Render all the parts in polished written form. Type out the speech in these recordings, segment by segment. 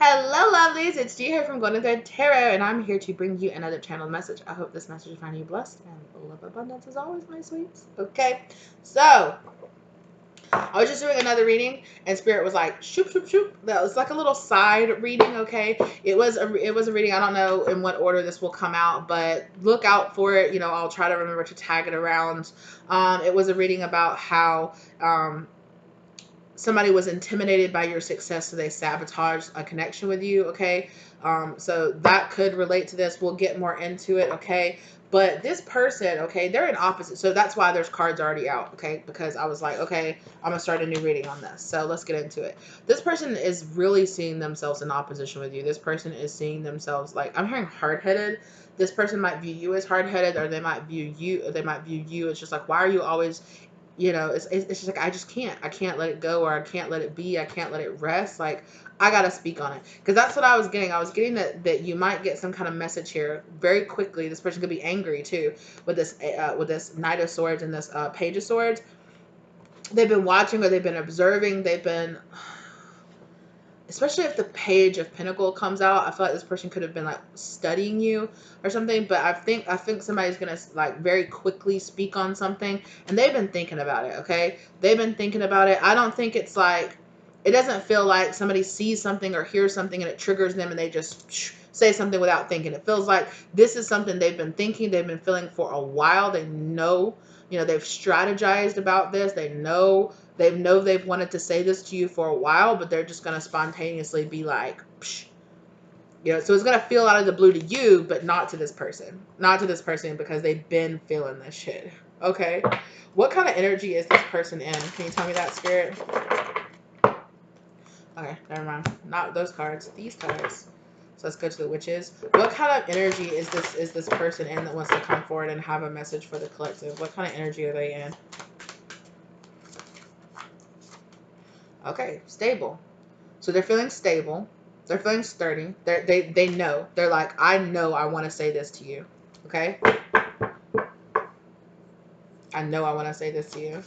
Hello, lovelies. It's G here from Golden Thread Tarot, and I'm here to bring you another channel message. I hope this message finds you blessed and full of abundance as always, my sweets. Okay, so I was just doing another reading, and Spirit was like, shoop, shoop, shoop. That was like a little side reading, okay? It was a reading. I don't know in what order this will come out, but look out for it. You know, I'll try to remember to tag it around. It was a reading about how somebody was intimidated by your success, so they sabotaged a connection with you. Okay, so that could relate to this. We'll get more into it. Okay, but this person, okay, they're in opposite, so that's why there's cards already out. Okay, because I was like, okay, I'm gonna start a new reading on this, so let's get into it. This person is really seeing themselves in opposition with you. This person is seeing themselves, like, I'm hearing hard-headed. This person might view you as hard-headed, or they might view you. It's just like, why are you always, you know, it's just like, I can't let it go, or I can't let it be, I can't let it rest. Like, I gotta speak on it, because that's what I was getting that you might get some kind of message here very quickly. This person could be angry too with this Knight of Swords and this Page of Swords. They've been watching, or they've been observing, they've been, especially if the Page of Pentacle comes out, I feel like this person could have been like studying you or something. But I think somebody's gonna like very quickly speak on something, and they've been thinking about it. Okay, they've been thinking about it. I don't think it's like, it doesn't feel like somebody sees something or hears something and it triggers them and they just say something without thinking. It feels like this is something they've been thinking, they've been feeling for a while. They know, you know, they've strategized about this. They've wanted to say this to you for a while, but they're just going to spontaneously be like, psh. You know, so it's going to feel out of the blue to you, but not to this person. Not to this person, because they've been feeling this shit. Okay? What kind of energy is this person in? Can you tell me that, Spirit? Okay, never mind. Not those cards. These cards. So let's go to the Witches. What kind of energy is this person in that wants to come forward and have a message for the collective? What kind of energy are they in? Okay, stable. So they're feeling stable. They're feeling sturdy. They know. They're like, I know I want to say this to you. Okay? I know I want to say this to you.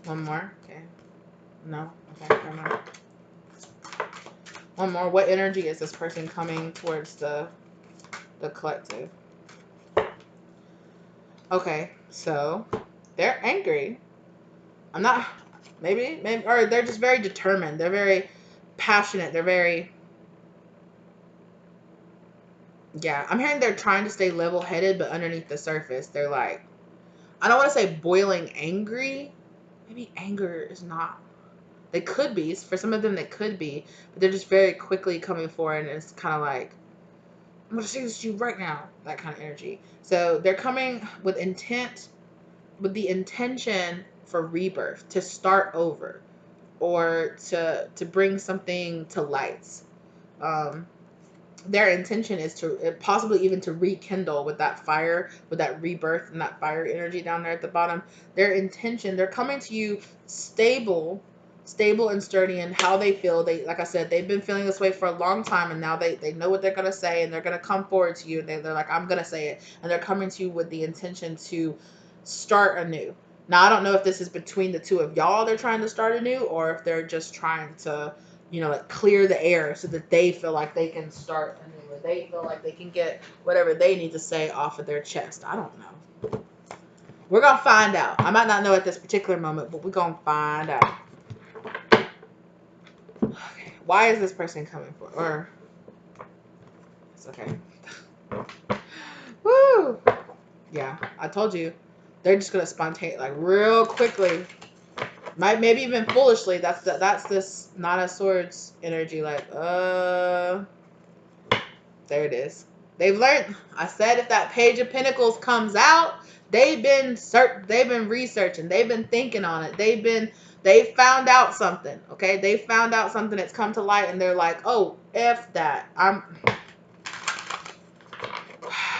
One more. Okay. No. Okay, never mind. One more. What energy is this person coming towards the collective? Okay, so they're angry. I'm not, maybe, or they're just very determined. They're very passionate. They're very, yeah, I'm hearing they're trying to stay level-headed, but underneath the surface, they're like, I don't want to say boiling angry. Maybe anger is not. They could be. For some of them, they could be. But they're just very quickly coming forward, and it's kind of like, I'm going to say this to you right now. That kind of energy. So they're coming with intent, with the intention for rebirth, to start over, or to bring something to lights. Their intention is to possibly even to rekindle with that fire, with that rebirth and that fire energy down there at the bottom. Their intention, they're coming to you stable and sturdy in how they feel. They, like I said, they've been feeling this way for a long time, and now they know what they're going to say, and they're going to come forward to you, and they're like, I'm going to say it. And they're coming to you with the intention to start anew. Now, I don't know if this is between the two of y'all, they're trying to start anew, or if they're just trying to, you know, like clear the air so that they feel like they can start anew, or they feel like they can get whatever they need to say off of their chest. I don't know. We're going to find out. I might not know at this particular moment, but we're going to find out. Okay. Why is this person coming for? Or, it's okay. Woo! Yeah, I told you. They're just going to spontaneously, like real quickly, maybe even foolishly. That's this Knight of Swords energy. Like, there it is. They've learned. I said if that Page of Pentacles comes out, they've been researching. They've been thinking on it. They found out something. Okay, they found out something that's come to light, and they're like, oh, F that.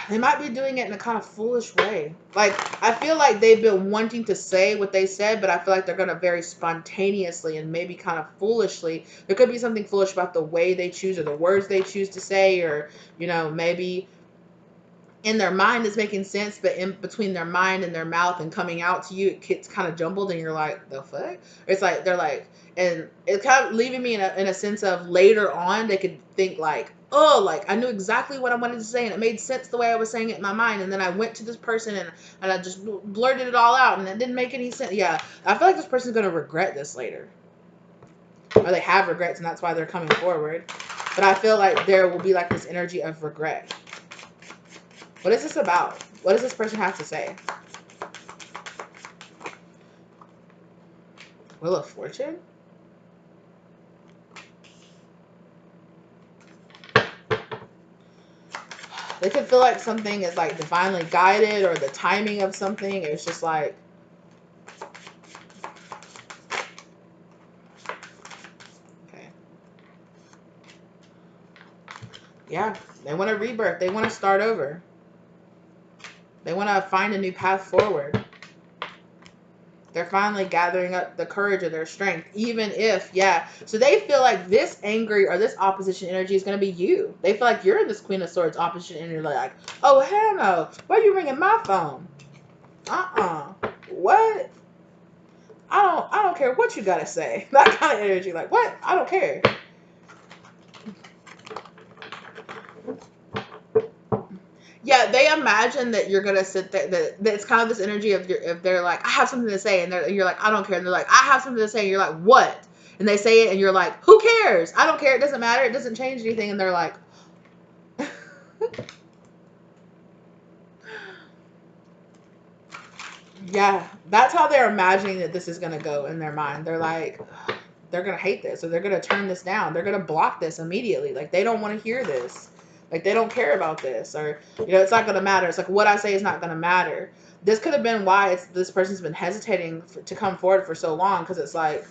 They might be doing it in a kind of foolish way. Like, I feel like they've been wanting to say what they said, but I feel like they're going to very spontaneously and maybe kind of foolishly. There could be something foolish about the way they choose, or the words they choose to say, or, you know, maybe in their mind is making sense, but in between their mind and their mouth and coming out to you, it gets kind of jumbled, and you're like, the fuck? It's like they're like, and it's kind of leaving me in a sense of later on they could think like, oh, like I knew exactly what I wanted to say and it made sense the way I was saying it in my mind, and then I went to this person and I just blurted it all out and it didn't make any sense. Yeah, I feel like this person's gonna regret this later, or they have regrets and that's why they're coming forward. But I feel like there will be like this energy of regret. What is this about? What does this person have to say? Wheel of Fortune? They could feel like something is like divinely guided, or the timing of something. It's just like, okay. Yeah, they want a rebirth. They want to start over. They want to find a new path forward. They're finally gathering up the courage of their strength, even if, yeah. So they feel like this angry or this opposition energy is going to be you. They feel like you're this Queen of Swords opposition energy. Like, oh, hell no. Why are you ringing my phone? What? I don't care what you got to say. That kind of energy. Like, what? I don't care. Yeah, they imagine that you're gonna sit there. That it's kind of this energy of if they're like, I have something to say, and you're like, I don't care. And they're like, I have something to say, and you're like, what? And they say it, and you're like, who cares? I don't care. It doesn't matter. It doesn't change anything. And they're like, yeah, that's how they're imagining that this is gonna go in their mind. They're like, they're gonna hate this, or they're gonna turn this down. They're gonna block this immediately. Like they don't want to hear this. Like they don't care about this, or it's not gonna matter. It's like what I say is not gonna matter. This could have been why this person's been hesitating to come forward for so long, because it's like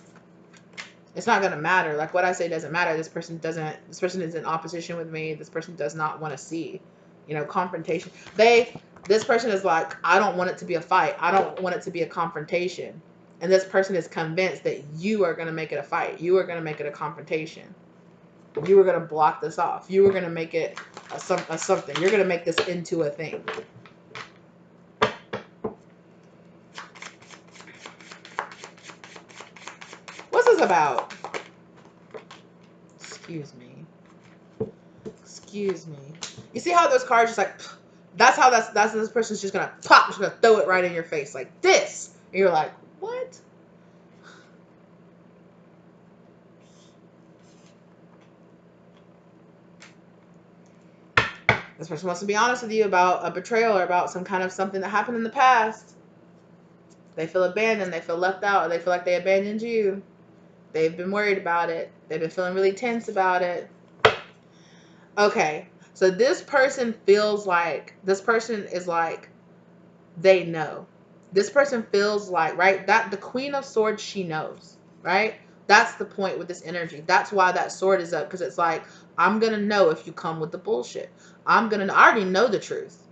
it's not gonna matter. Like what I say doesn't matter. This person doesn't. This person is in opposition with me. This person does not want to see, confrontation. This person is like, I don't want it to be a fight. I don't want it to be a confrontation. And this person is convinced that you are going to make it a fight. You are going to make it a confrontation. You are going to block this off. You are going to make it a something. You're going to make this into a thing. What's this about? Excuse me. Excuse me. You see how those cards just like, that's how this person's just going to pop, just going to throw it right in your face like this. And you're like, what? This person wants to be honest with you about a betrayal or about some kind of something that happened in the past. They feel abandoned. They feel left out. Or they feel like they abandoned you. They've been worried about it. They've been feeling really tense about it. Okay. So this person feels like, this person is like, they know. This person feels like, right, that the Queen of Swords, she knows, right? That's the point with this energy. That's why that sword is up, because it's like, I'm going to know if you come with the bullshit. I already know the truth.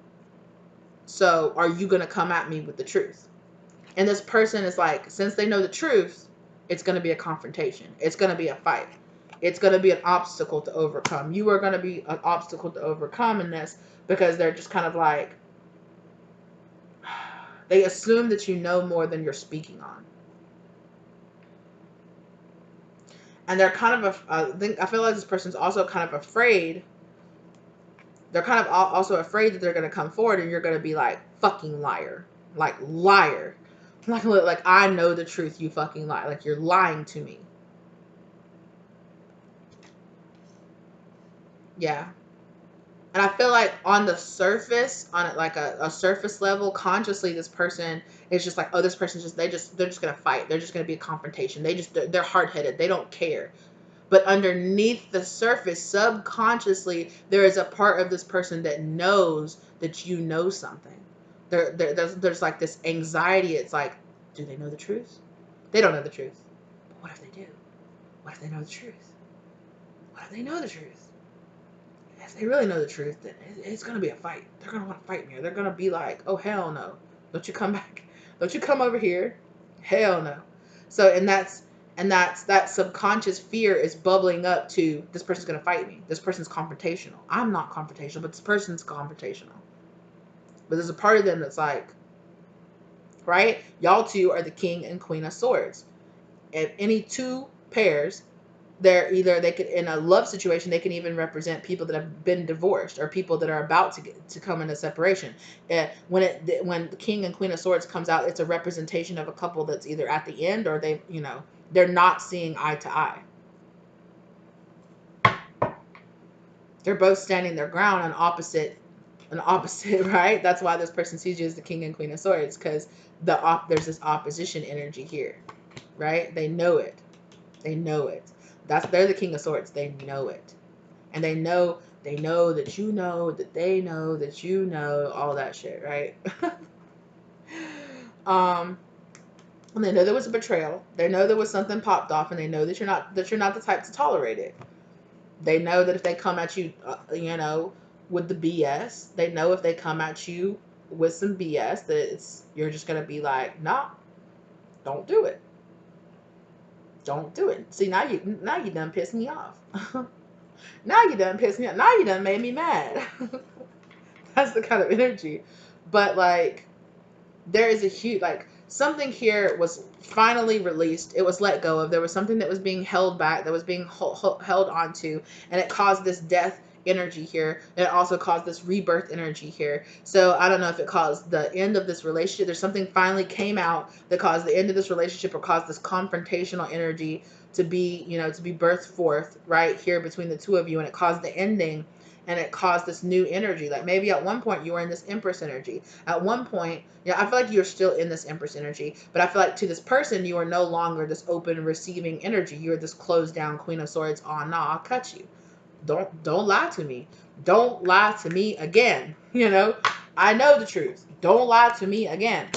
So are you going to come at me with the truth? And this person is like, since they know the truth, it's going to be a confrontation. It's going to be a fight. It's going to be an obstacle to overcome. You are going to be an obstacle to overcome in this, because they're just kind of like, they assume that you know more than you're speaking on. And they're kind of, I feel like this person's also kind of afraid. They're kind of also afraid that they're going to come forward and you're going to be like, fucking liar. Like, liar. Like, I know the truth, you fucking lie. Like, you're lying to me. Yeah. And I feel like on the surface, on like a surface level, consciously, this person is just like, oh, this person's they're just going to fight. They're just going to be a confrontation. They're hard-headed. They don't care. But underneath the surface, subconsciously, there is a part of this person that knows that you know something. There's like this anxiety. It's like, do they know the truth? They don't know the truth. But what if they do? What if they know the truth? What if they know the truth? If they really know the truth, then it's going to be a fight. They're going to want to fight me. Or they're going to be like, oh, hell no. Don't you come back. Don't you come over here. Hell no. So, and that's that subconscious fear is bubbling up to, this person's going to fight me. This person's confrontational. I'm not confrontational, but this person's confrontational. But there's a part of them that's like, right? Y'all two are the king and queen of swords. If any two pairs, they're either, they could, in a love situation, they can even represent people that have been divorced or people that are about to come into separation. When the king and queen of swords comes out, it's a representation of a couple that's either at the end or they, they're not seeing eye to eye. They're both standing their ground on opposite, right? That's why this person sees you as the king and queen of swords, because there's this opposition energy here, right? They know it. They know it. They're the king of swords. They know it. And they know that you know that they know that you know all that shit, right? And they know there was a betrayal. They know there was something popped off, and they know that you're not the type to tolerate it. They know that if they come at you, with the BS, they know if they come at you with some BS, that you're just gonna be like, nah, don't do it. Don't do it. See, now you done pissed me off. Now you done pissed me off. Now you done made me mad. That's the kind of energy. But like, there is a huge, like, something here was finally released. It was let go of. There was something that was being held back, that was being held onto, and it caused this death energy here. And it also caused this rebirth energy here. So I don't know if it caused the end of this relationship. There's something finally came out that caused the end of this relationship, or caused this confrontational energy to be, to be birthed forth right here between the two of you, and it caused the ending. And it caused this new energy. Like, maybe at one point you were in this Empress energy. At one point, I feel like you're still in this Empress energy, but I feel like to this person, you are no longer this open receiving energy. You're this closed down Queen of Swords. Oh, no, I'll cut you. Don't lie to me. Don't lie to me again. I know the truth. Don't lie to me again.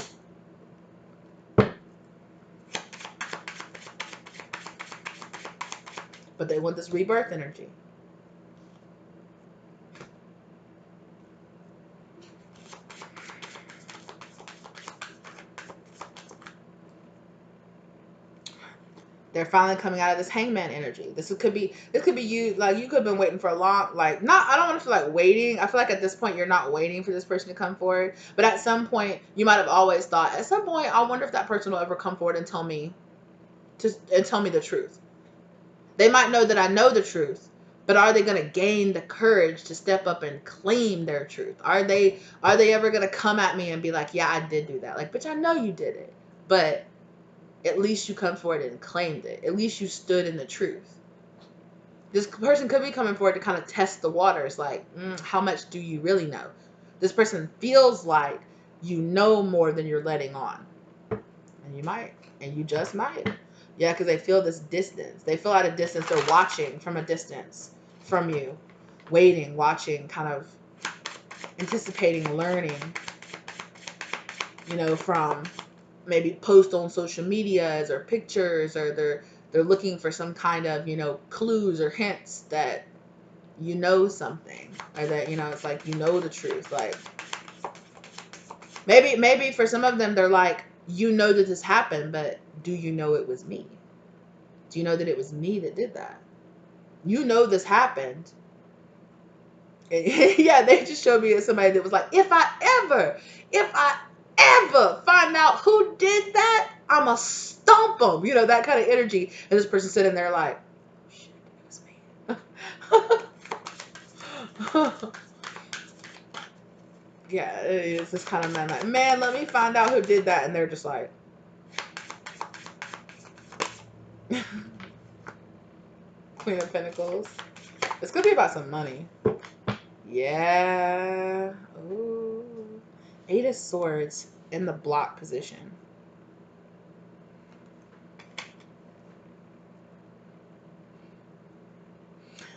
But they want this rebirth energy. They're finally coming out of this hangman energy. This could be you. Like, you could have been waiting for a long, like, not, I don't want to feel like waiting. I feel like at this point you're not waiting for this person to come forward. But at some point, you might have always thought, at some point, I wonder if that person will ever come forward and tell me the truth. They might know that I know the truth, but are they going to gain the courage to step up and claim their truth? Are they ever going to come at me and be like, yeah, I did do that? Like, bitch, I know you did it. But at least you come forward and claimed it. At least you stood in the truth. This person could be coming forward to kind of test the waters. Like, how much do you really know? This person feels like you know more than you're letting on. And you might. And you just might. Yeah, because they feel this distance. They feel at a distance. They're watching from a distance from you. Waiting, watching, kind of anticipating, learning. From maybe post on social medias or pictures, or they're looking for some kind of, clues or hints that something, or that, it's like, the truth. Like, maybe for some of them, they're like, that this happened, but do you know it was me? Do you know that it was me that did that? This happened. Yeah, they just showed me as somebody that was like, if I ever find out who did that, I'ma stomp them. That kind of energy. And this person sitting there like, oh, shit, it was me. Yeah, it's this kind of man like, man, let me find out who did that. And they're just like, Queen of Pentacles. It's gonna be about some money. Yeah. Ooh. 8 of Swords in the block position.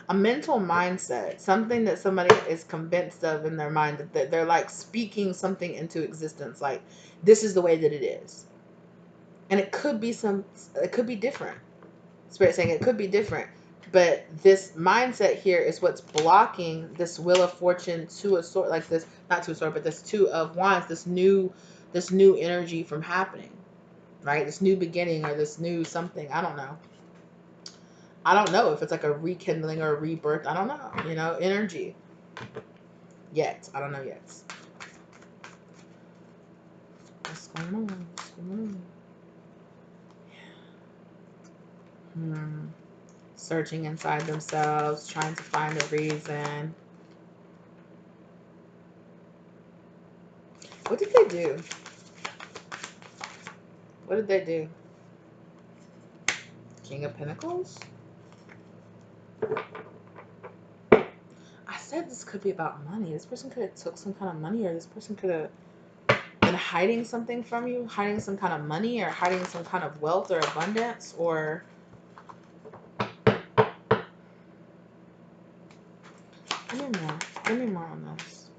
A mental mindset, something that somebody is convinced of in their mind, that they're like speaking something into existence, like, this is the way that it is. And it could be different. Spirit saying it could be different. But this mindset here is what's blocking this Wheel of Fortune, Two of Swords, like this, not Two of Swords, but this Two of Wands, this new energy from happening, right? This new beginning, or this new something. I don't know. I don't know if it's like a rekindling or a rebirth. I don't know. Energy. Yet. I don't know yet. What's going on? What's going on? Searching inside themselves, trying to find a reason. What did they do? What did they do? King of Pentacles? I said this could be about money. This person could have took some kind of money, or this person could have been hiding something from you, hiding some kind of money, or hiding some kind of wealth or abundance, or give me more on this.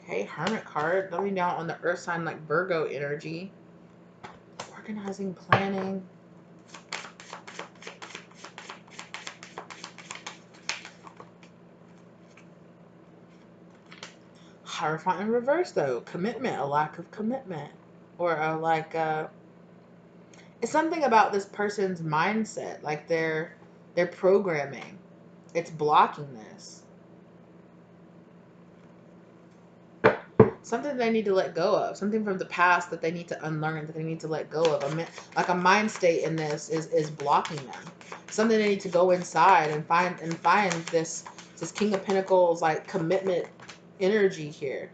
Okay, Hermit card. Let me down on the earth sign, like Virgo energy. Organizing, planning. Hierophant in reverse, though. Commitment, a lack of commitment. Or it's something about this person's mindset, like their programming. It's blocking this. Something they need to let go of. Something from the past that they need to unlearn, that they need to let go of. Like a mind state in this is blocking them. Something they need to go inside and find this King of Pentacles, like commitment energy here.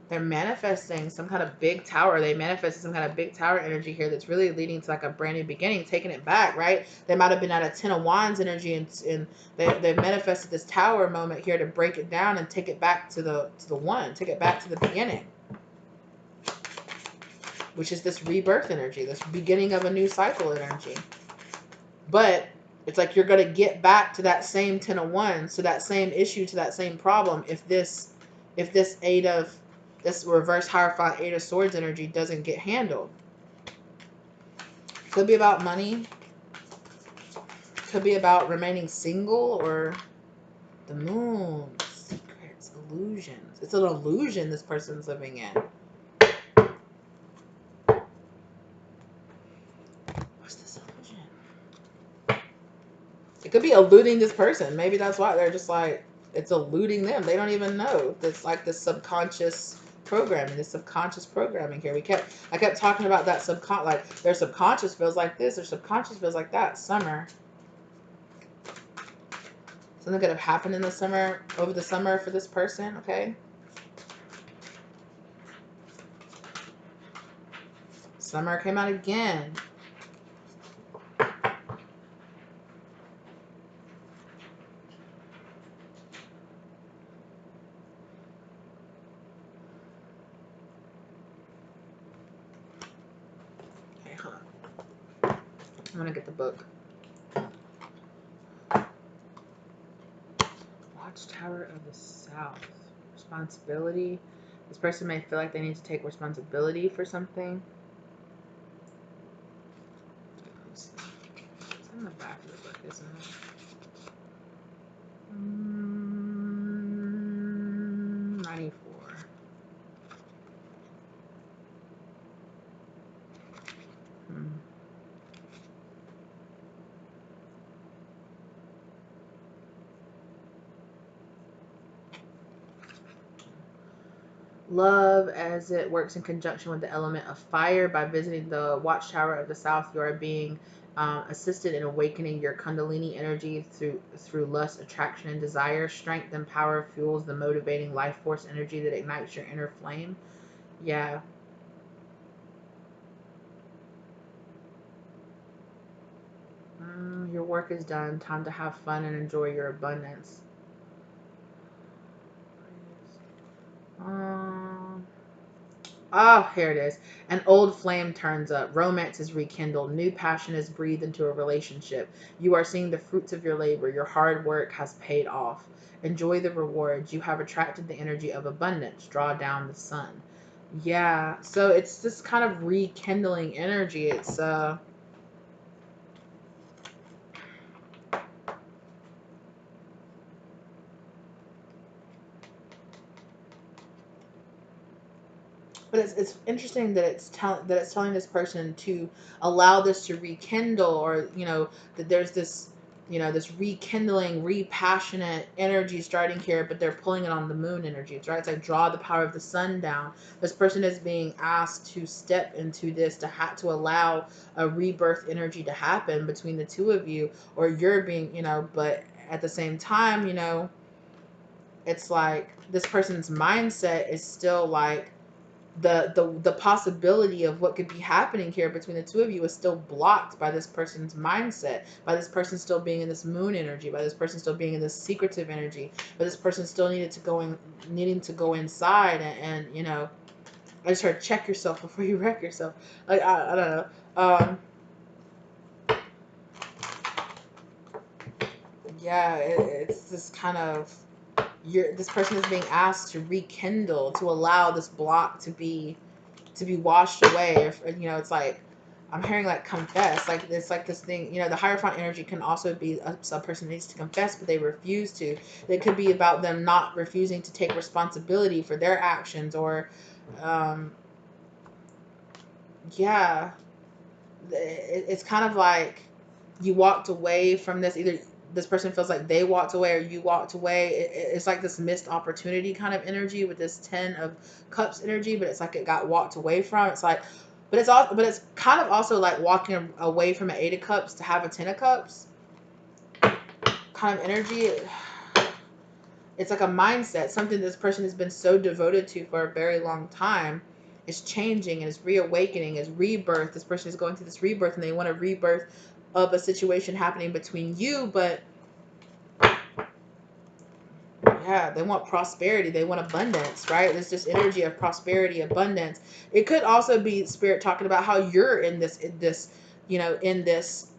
They're manifesting some kind of big tower. They manifested some kind of big tower energy here that's really leading to like a brand new beginning, taking it back, right? They might have been at a 10 of Wands energy, and they've manifested this tower moment here to break it down and take it back to the one, take it back to the beginning, which is this rebirth energy, this beginning of a new cycle energy. But it's like you're going to get back to that same 10 of Wands, to that same issue, to that same problem if this this reverse Hierophant 8 of Swords energy doesn't get handled. Could be about money. Could be about remaining single, or the Moon. Secrets, illusions. It's an illusion this person's living in. What's this illusion? It could be eluding this person. Maybe that's why they're just like, it's eluding them. They don't even know. It's like this subconscious programming, this subconscious programming here. I kept talking about that like their subconscious feels like this, their subconscious feels like that. Summer. Something could have happened in the summer, over the summer for this person, okay? Summer came out again. Okay, hold on. I'm gonna get the book. Watchtower of the South. Responsibility. This person may feel like they need to take responsibility for something. It's in the back of the book, isn't it? 94. Love, as it works in conjunction with the element of fire. By visiting the Watchtower of the South, you are being assisted in awakening your Kundalini energy through lust, attraction, and desire. Strength and power fuels the motivating life force energy that ignites your inner flame. Yeah. Your work is done. Time to have fun and enjoy your abundance. Here it is. An old flame turns up. Romance is rekindled. New passion is breathed into a relationship. You are seeing the fruits of your labor. Your hard work has paid off. Enjoy the rewards. You have attracted the energy of abundance. Draw down the sun. Yeah. So it's this kind of rekindling energy. It's but it's interesting that it's telling this person to allow this to rekindle, or that there's this this rekindling, repassionate energy starting here, but they're pulling it on the moon energies, right? It's like draw the power of the sun down. This person is being asked to step into this, to allow a rebirth energy to happen between the two of you, or you're being, but at the same time, it's like this person's mindset is still like the possibility of what could be happening here between the two of you is still blocked by this person's mindset, by this person still being in this moon energy, by this person still being in this secretive energy, by this person still needing to go inside and I just heard check yourself before you wreck yourself. Like I don't know. Yeah, it's this kind of this person is being asked to rekindle, to allow this block to be washed away. If it's like I'm hearing like confess, like it's like this thing. The Hierophant energy can also be a person needs to confess, but they refuse to. It could be about them not refusing to take responsibility for their actions, or yeah, it's kind of like you walked away from this. Either this person feels like they walked away or you walked away. It's like this missed opportunity kind of energy with this 10 of Cups energy, but it's like it got walked away from. It's like, but it's kind of also like walking away from an 8 of Cups to have a 10 of Cups kind of energy. It's like a mindset, something this person has been so devoted to for a very long time is changing and is reawakening, is rebirth. This person is going through this rebirth and they want a rebirth of a situation happening between you, but yeah, they want prosperity, they want abundance, right? There's this energy of prosperity, abundance. It could also be spirit talking about how you're in this in this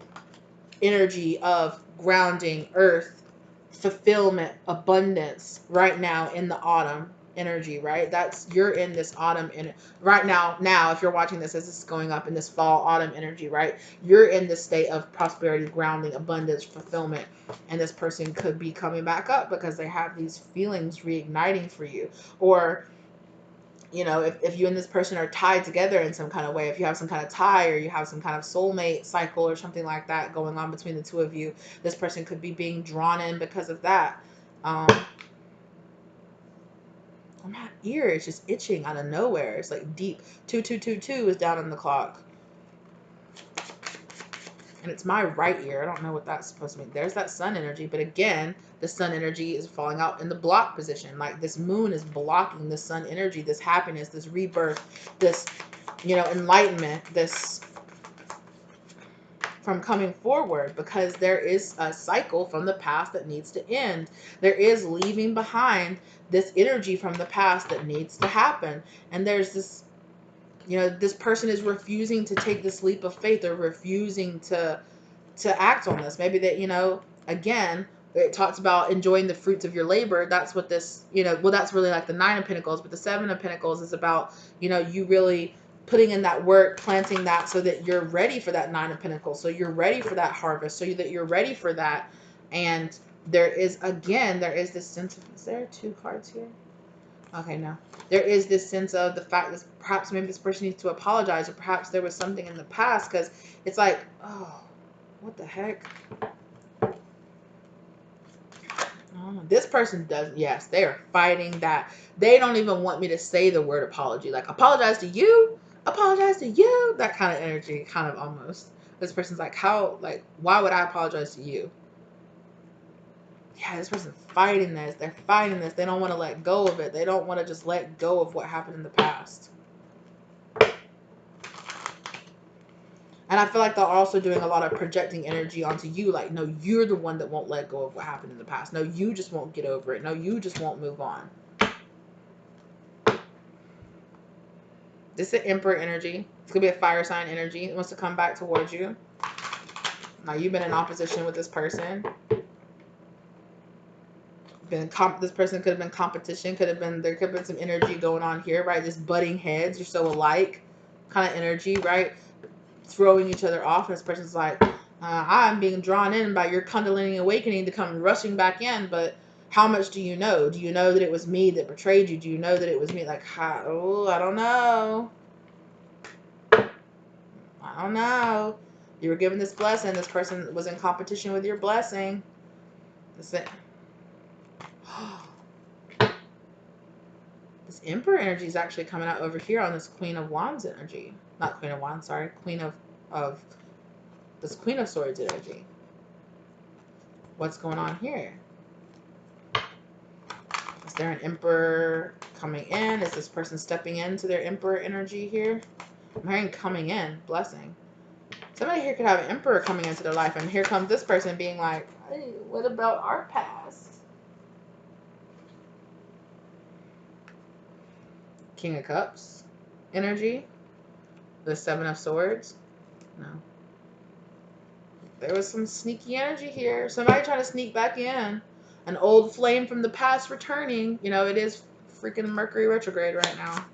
energy of grounding, earth, fulfillment, abundance right now in the autumn energy, right? You're in this autumn right now if you're watching this as this is going up in this fall autumn energy, right? You're in this state of prosperity, grounding, abundance, fulfillment, and this person could be coming back up because they have these feelings reigniting for you. Or if you and this person are tied together in some kind of way, if you have some kind of tie or you have some kind of soulmate cycle or something like that going on between the two of you, this person could be being drawn in because of that. My ear is just itching out of nowhere. It's like deep. 2222 is down on the clock. And it's my right ear. I don't know what that's supposed to mean. There's that sun energy. But again, the sun energy is falling out in the block position. Like this moon is blocking the sun energy, this happiness, this rebirth, this, enlightenment, this from coming forward, because there is a cycle from the past that needs to end. There is leaving behind this energy from the past that needs to happen. And there's this, this person is refusing to take this leap of faith, or refusing to act on this. Maybe that, again, it talks about enjoying the fruits of your labor. That's what this, well, that's really like the 9 of Pentacles, but the 7 of Pentacles is about, you really putting in that work, planting that so that you're ready for that 9 of Pentacles. So you're ready for that harvest, so that you're ready for that. And there is this sense of, is there 2 cards here? Okay, no. There is this sense of the fact that perhaps maybe this person needs to apologize, or perhaps there was something in the past, because it's like, oh, what the heck? Oh, this person does, yes, they are fighting that. They don't even want me to say the word apology. Like, apologize to you? Apologize to you? That kind of energy, kind of almost. This person's like, why would I apologize to you? Yeah, this person's fighting this. They're fighting this. They don't want to let go of it. They don't want to just let go of what happened in the past. And I feel like they're also doing a lot of projecting energy onto you. Like, no, you're the one that won't let go of what happened in the past. No, you just won't get over it. No, you just won't move on. This is Emperor energy. It's going to be a fire sign energy. It wants to come back towards you. Now, you've been in opposition with this person. This person could have been competition. There could have been some energy going on here, right? This butting heads. You're so alike kind of energy, right? Throwing each other off. And this person's like, I'm being drawn in by your Kundalini awakening to come rushing back in, but how much do you know? Do you know that it was me that betrayed you? Do you know that it was me? Like, I don't know. I don't know. You were given this blessing. This person was in competition with your blessing. That's it. This Emperor energy is actually coming out over here on this Queen of Wands energy. Not Queen of Wands, sorry. This Queen of Swords energy. What's going on here? Is there an Emperor coming in? Is this person stepping into their Emperor energy here? I'm hearing coming in, blessing. Somebody here could have an Emperor coming into their life, and here comes this person being like, hey, what about our past? King of Cups energy. The Seven of Swords. No. There was some sneaky energy here. Somebody trying to sneak back in. An old flame from the past returning. You know, it is freaking Mercury retrograde right now.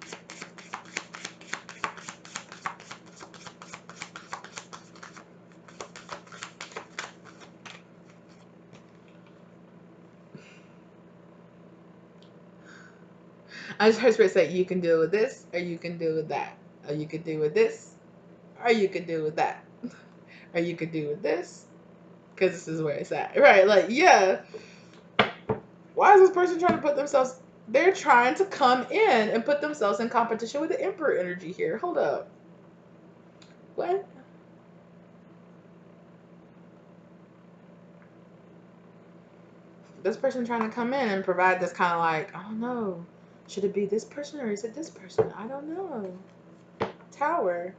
I just heard Spirit say, you can deal with this, or you can deal with that. Or you can deal with this, or you can deal with that. Or you could do with this, because this is where it's at. Right, like, yeah. Why is this person trying to put themselves... They're trying to come in and put themselves in competition with the Emperor energy here. Hold up. What? This person trying to come in and provide this kind of like, I don't know. Should it be this person or is it this person? I don't know. Tower.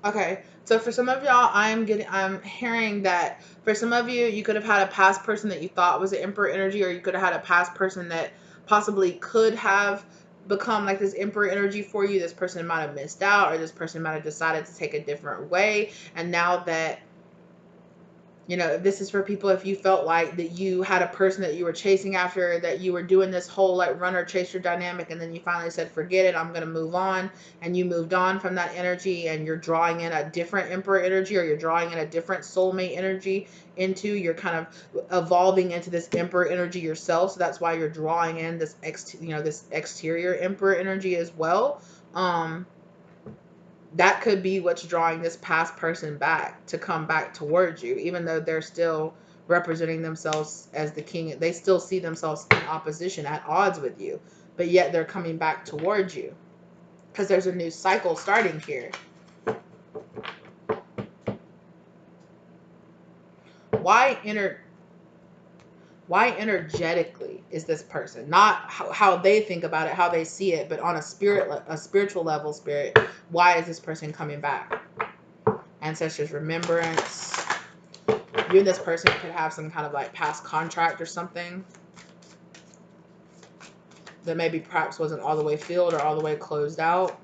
Okay, so for some of y'all, I'm hearing that for some of you, you could have had a past person that you thought was an Emperor energy, or you could have had a past person that possibly could have become like this Emperor energy for you. This person might have missed out, or this person might have decided to take a different way. And now that, you know, this is for people, if you felt like that you had a person that you were chasing after, that you were doing this whole like runner chaser dynamic, and then you finally said, forget it, I'm going to move on, and you moved on from that energy, and you're drawing in a different Emperor energy, or you're drawing in a different soulmate energy into, you're kind of evolving into this Emperor energy yourself. So that's why you're drawing in this this exterior Emperor energy as well. That could be what's drawing this past person back to come back towards you, even though they're still representing themselves as the king. They still see themselves in opposition, at odds with you, but yet they're coming back towards you because there's a new cycle starting here. Why energetically is this person, not how they think about it, how they see it, but on a spiritual level, spirit, why is this person coming back? Ancestors remembrance. You and this person could have some kind of like past contract or something that maybe perhaps wasn't all the way filled or all the way closed out.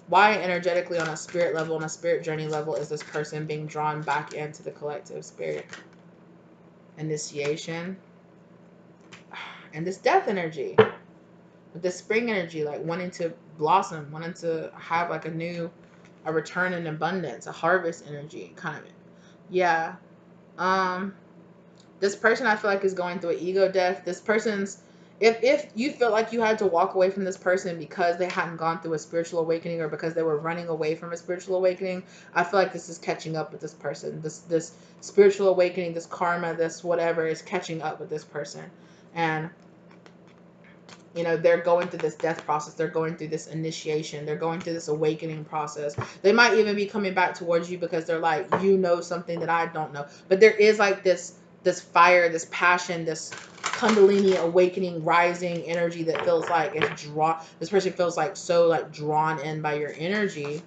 Why energetically, on a spirit level, on a spirit journey level, is this person being drawn back into the collective spirit? Initiation. And this death energy, with this spring energy, like wanting to blossom, wanting to have like a return in abundance, a harvest energy kind of. Yeah. This person, I feel like, is going through an ego death. This person's, if you feel like you had to walk away from this person because they hadn't gone through a spiritual awakening, or because they were running away from a spiritual awakening, I feel like this is catching up with this person. This spiritual awakening, this karma, this whatever is catching up with this person. And you know, they're going through this death process. They're going through this initiation. They're going through this awakening process. They might even be coming back towards you because they're like, you know something that I don't know. But there is like this fire, this passion, this Kundalini awakening, rising energy that feels like it's this person feels like so like drawn in by your energy.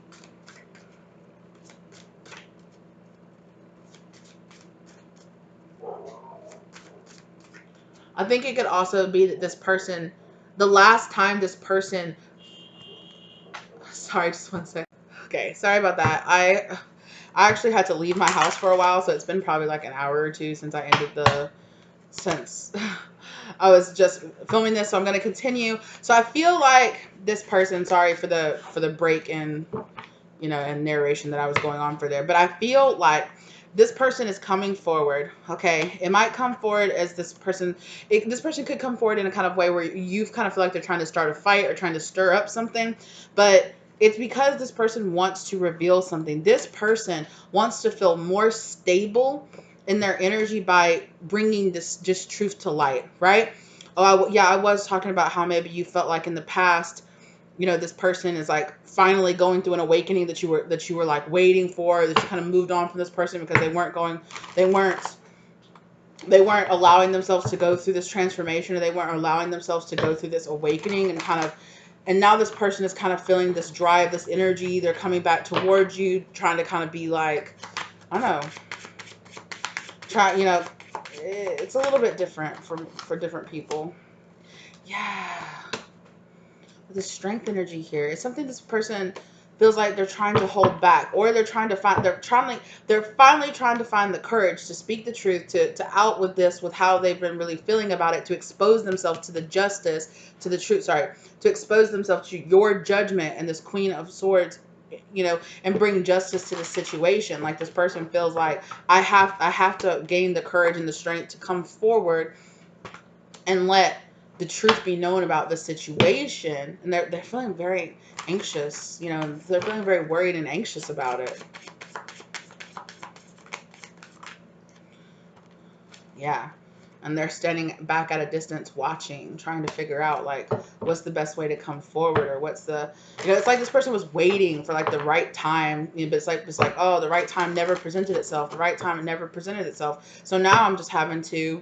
I think it could also be that this person, the last time this person, sorry, just one second. Okay, sorry about that. I actually had to leave my house for a while, so it's been probably like an hour or two since I ended since I was just filming this, so I'm going to continue. So I feel like this person, sorry for the break in, and narration that I was going on for there, but I feel like this person is coming forward. Okay, it might come forward as this person. This person could come forward in a kind of way where you kind of feel like they're trying to start a fight or trying to stir up something, but it's because this person wants to reveal something. This person wants to feel more stable in their energy by bringing this just truth to light, right? Oh, yeah, I was talking about how maybe you felt like in the past, this person is like finally going through an awakening that you were like waiting for, that you kind of moved on from this person because they weren't they weren't allowing themselves to go through this transformation, or they weren't allowing themselves to go through this awakening, and now this person is kind of feeling this drive, this energy. They're coming back towards you, trying to kind of be like, I don't know, try, it's a little bit different for different people. Yeah. The strength energy here is something this person feels like they're trying to hold back, or they're finally trying to find the courage to speak the truth, to out with this, with how they've been really feeling about it, to expose themselves to the justice, to the truth, sorry, to expose themselves to your judgment and this Queen of Swords, and bring justice to the situation. Like, this person feels like, I have to gain the courage and the strength to come forward and let the truth be known about the situation. And they're feeling very anxious. They're feeling very worried and anxious about it. Yeah. And they're standing back at a distance watching, trying to figure out, like, what's the best way to come forward, or what's the, it's like this person was waiting for, like, the right time. But it's like, oh, the right time never presented itself. The right time, it never presented itself. So now I'm just having to,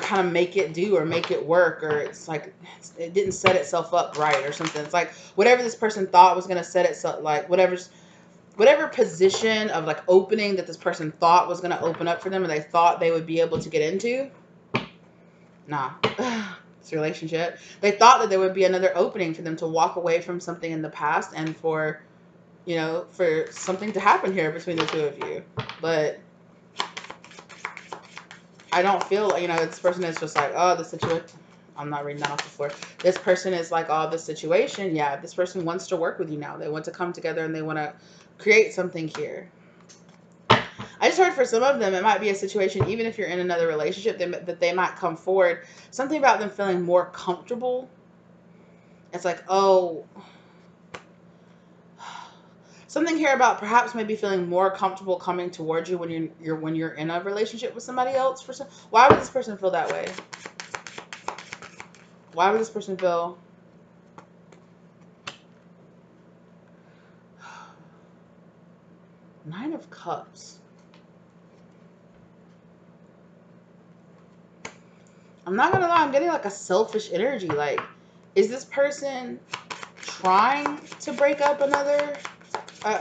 kind of make it do, or make it work, or it's like it didn't set itself up right or something. It's like whatever this person thought was going to set itself, like whatever position of like opening that this person thought was going to open up for them, and they thought they would be able to get into. Nah. This relationship. They thought that there would be another opening for them to walk away from something in the past, and for something to happen here between the two of you. But I don't feel like, this person is just like, oh, the situation. I'm not reading that off the floor. This person is like, oh, the situation. Yeah, this person wants to work with you now. They want to come together and they want to create something here. I just heard for some of them, it might be a situation, even if you're in another relationship, that they might come forward. Something about them feeling more comfortable. It's like, oh, something here about perhaps maybe feeling more comfortable coming towards you when you're in a relationship with somebody else. Why would this person feel that way? Why would this person feel? Nine of Cups. I'm not gonna lie, I'm getting like a selfish energy. Like, is this person trying to break up another,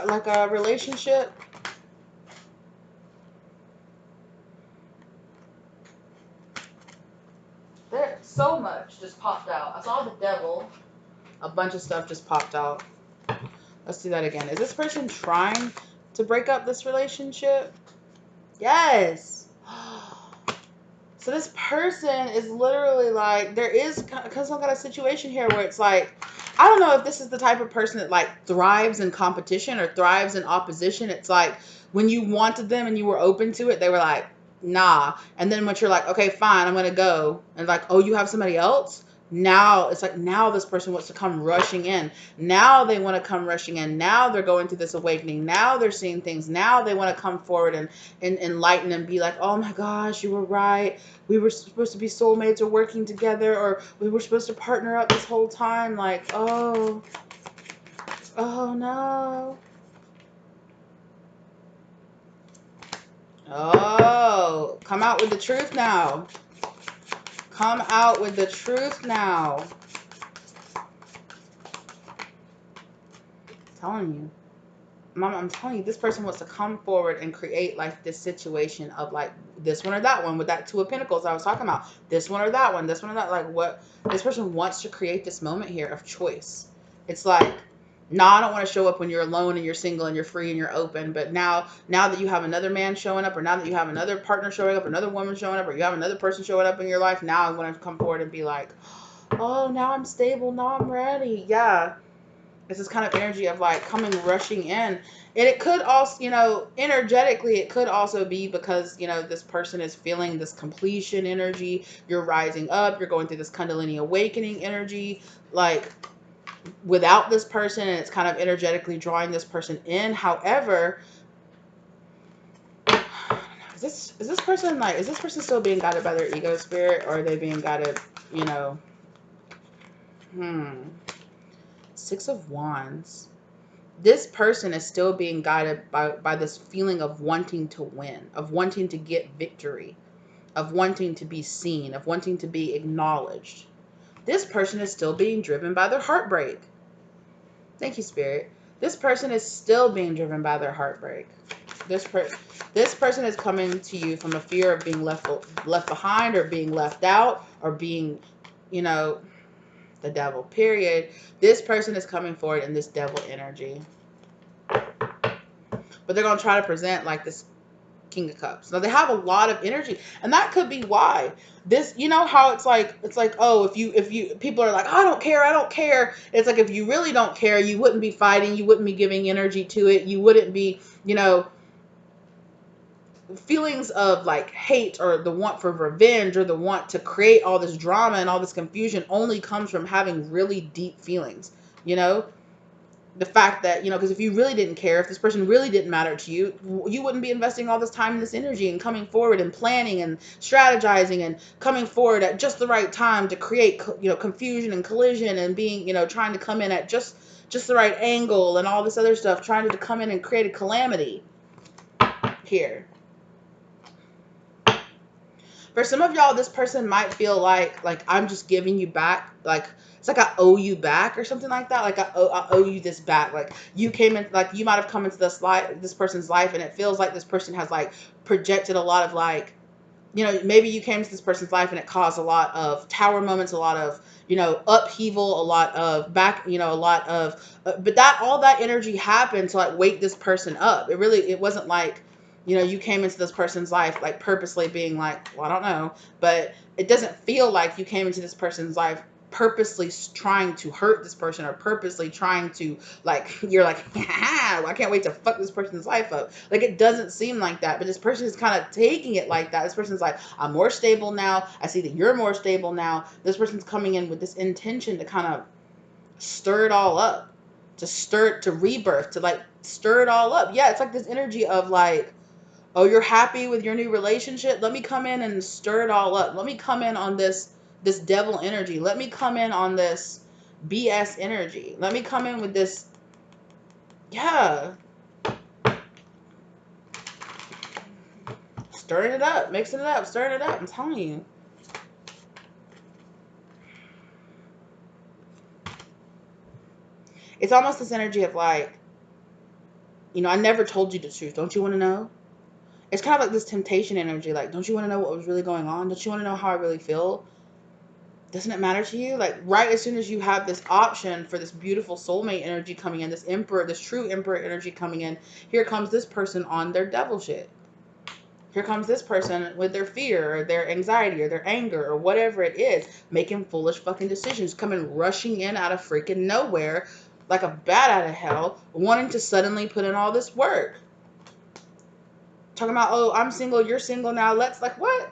like a relationship? There, so much just popped out. I saw the Devil. A bunch of stuff just popped out. Let's do that again. Is this person trying to break up this relationship? Yes. So this person is literally like, there is some kind of situation here where it's like, I don't know if this is the type of person that like thrives in competition or thrives in opposition. It's like when you wanted them and you were open to it, they were like, nah. And then once you're like, okay, fine, I'm going to go. And like, oh, you have somebody else? Now it's like, now this person wants to come rushing in. Now they want to come rushing in. Now they're going through this awakening. Now they're seeing things. Now they want to come forward and enlighten and be like, oh my gosh, you were right. We were supposed to be soulmates or working together, or we were supposed to partner up this whole time. Like, oh no. Oh, come out with the truth now. Come out with the truth now. I'm telling you. Mama, I'm telling you, this person wants to come forward and create like this situation of like this one or that one, with that Two of Pentacles I was talking about. This one or that one, this one or that. Like, what this person wants to create this moment here of choice. It's like, nah, I don't want to show up when you're alone and you're single and you're free and you're open. But now that you have another man showing up, or now that you have another partner showing up, or another woman showing up, or you have another person showing up in your life, now I want to come forward and be like, oh, now I'm stable. Now I'm ready. Yeah. It's this kind of energy of like coming rushing in. And it could also, you know, energetically, it could also be because, you know, this person is feeling this completion energy. You're rising up, you're going through this Kundalini awakening energy, like without this person, and it's kind of energetically drawing this person in. However, is this person like, is this person still being guided by their ego spirit, or are they being guided, you know, Six of Wands. This person is still being guided by this feeling of wanting to win, of wanting to get victory, of wanting to be seen, of wanting to be acknowledged. This person is still being driven by their heartbreak. Thank you, Spirit. This person is still being driven by their heartbreak. This person is coming to you from a fear of being left behind, or being left out, or being, you know, the devil, period. This person is coming forward in this devil energy. But they're going to try to present like this King of Cups. Now they have a lot of energy, and that could be why this, you know how it's like, oh, if you people are like, I don't care. It's like, if you really don't care, you wouldn't be fighting, you wouldn't be giving energy to it, you wouldn't be, you know, feelings of like hate or the want for revenge or the want to create all this drama and all this confusion only comes from having really deep feelings, you know. The fact that, you know, because if you really didn't care, if this person really didn't matter to you, you wouldn't be investing all this time and this energy and coming forward and planning and strategizing and coming forward at just the right time to create, you know, confusion and collision, and being, you know, trying to come in at just the right angle and all this other stuff, trying to come in and create a calamity here. For some of y'all, this person might feel like I'm just giving you back, like it's like I owe you back or something like that. Like I owe you this back. Like you came in, like you might have come into this person's life, and it feels like this person has like projected a lot of like, you know, maybe you came to this person's life and it caused a lot of tower moments, a lot of, you know, upheaval, a lot of back, you know, a lot of, but that, all that energy happened to like wake this person up. It wasn't like, you know, you came into this person's life like purposely being like, well, I don't know, but it doesn't feel like you came into this person's life purposely trying to hurt this person, or purposely trying to, like, you're like, I can't wait to fuck this person's life up. Like, it doesn't seem like that, but this person is kind of taking it like that. This person's like, I'm more stable now. I see that you're more stable now. This person's coming in with this intention to kind of stir it all up, to rebirth, to like stir it all up. Yeah, it's like this energy of like, oh, you're happy with your new relationship? Let me come in and stir it all up. Let me come in on this devil energy. Let me come in on this BS energy. Let me come in with this, yeah. Stirring it up, mixing it up, stirring it up. I'm telling you. It's almost this energy of like, you know, I never told you the truth. Don't you want to know? It's kind of like this temptation energy. Like, don't you want to know what was really going on? Don't you want to know how I really feel? Doesn't it matter to you? Like, right as soon as you have this option for this beautiful soulmate energy coming in, this emperor, this true emperor energy coming in, here comes this person on their devil shit. Here comes this person with their fear or their anxiety or their anger or whatever it is, making foolish fucking decisions, coming rushing in out of freaking nowhere like a bat out of hell, wanting to suddenly put in all this work. Talking about, oh, I'm single, you're single now. Let's, like, what?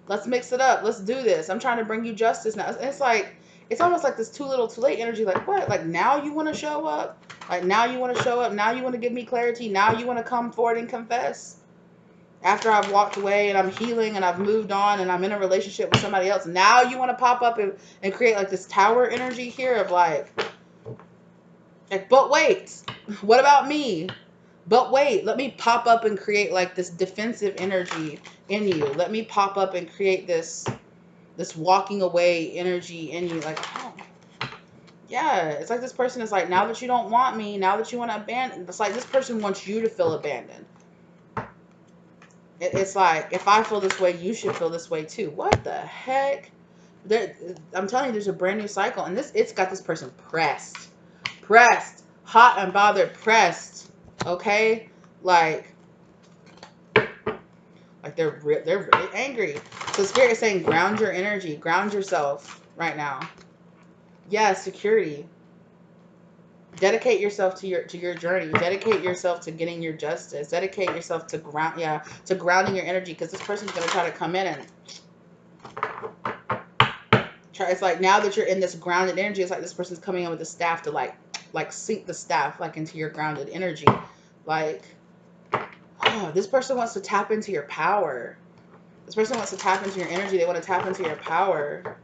Let's mix it up. Let's do this. I'm trying to bring you justice now. It's like, it's almost like this too little too late energy. Like, what? Like, now you want to show up? Like, now you want to show up? Now you want to give me clarity? Now you want to come forward and confess? After I've walked away and I'm healing and I've moved on and I'm in a relationship with somebody else, now you want to pop up and create like this tower energy here of like, but wait, what about me? But wait, let me pop up and create like this defensive energy in you. Let me pop up and create this walking away energy in you. Like, oh, yeah, it's like this person is like, now that you don't want me, now that you want to abandon, it's like this person wants you to feel abandoned. It's like, if I feel this way, you should feel this way too. What the heck? I'm telling you, there's a brand new cycle, and it's got this person pressed, hot and bothered, pressed. Okay, like they're really angry. So Spirit is saying, ground your energy, ground yourself right now. Yeah, security. Dedicate yourself to your journey. Dedicate yourself to getting your justice. Dedicate yourself to grounding your energy, because this person's gonna try to come in and try. It's like, now that you're in this grounded energy, it's like this person's coming in with the staff to like sink the staff like into your grounded energy. Like, oh, this person wants to tap into your power. This person wants to tap into your energy. They want to tap into your power.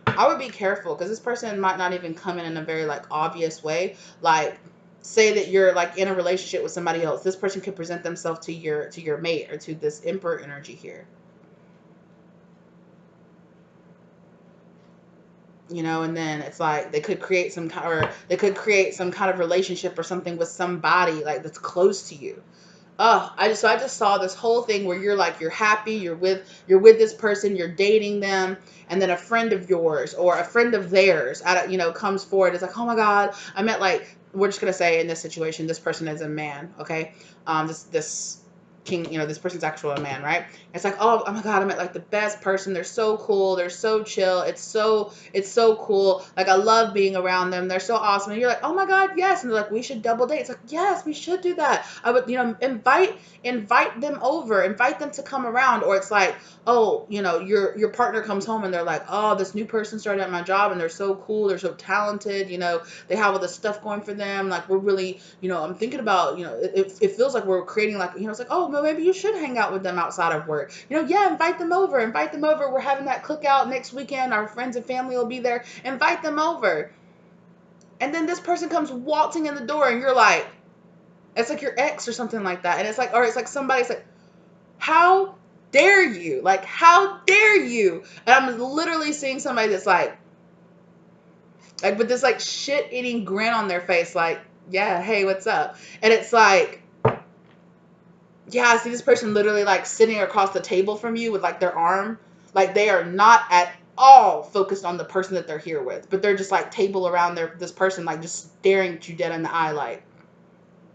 I would be careful, because this person might not even come in a very like obvious way. Like, say that you're like in a relationship with somebody else. This person could present themselves to your mate, or to this emperor energy here. You know, and then it's like they could create some kind, or they could create some kind of relationship or something with somebody like that's close to you. Oh, I just saw this whole thing where you're like, you're happy, you're with this person, you're dating them, and then a friend of yours or a friend of theirs, comes forward. It's like, oh my God, I met, like, we're just gonna say in this situation, this person is a man, okay? This king, this person's actual a man, right? It's like, oh my God, I met like the best person. They're so cool. They're so chill. It's so cool. Like, I love being around them. They're so awesome. And you're like, oh my God, yes. And they're like, we should double date. It's like, yes, we should do that. I would, invite them over, invite them to come around. Or it's like, oh, your partner comes home and they're like, oh, this new person started at my job and they're so cool. They're so talented. They have all this stuff going for them. Like, we're really, I'm thinking about, it feels like we're creating, like, it's like, oh, well, maybe you should hang out with them outside of work. Yeah, invite them over. Invite them over. We're having that cookout next weekend. Our friends and family will be there. Invite them over. And then this person comes waltzing in the door and you're like, it's like your ex or something like that. And it's like, or it's like somebody's like, how dare you? Like, how dare you? And I'm literally seeing somebody that's like with this like shit eating grin on their face, like, yeah, hey, what's up? And it's like, yeah, I see this person literally like sitting across the table from you with like their arm. Like, they are not at all focused on the person that they're here with, but they're just like table around this person, like just staring at you dead in the eye, like,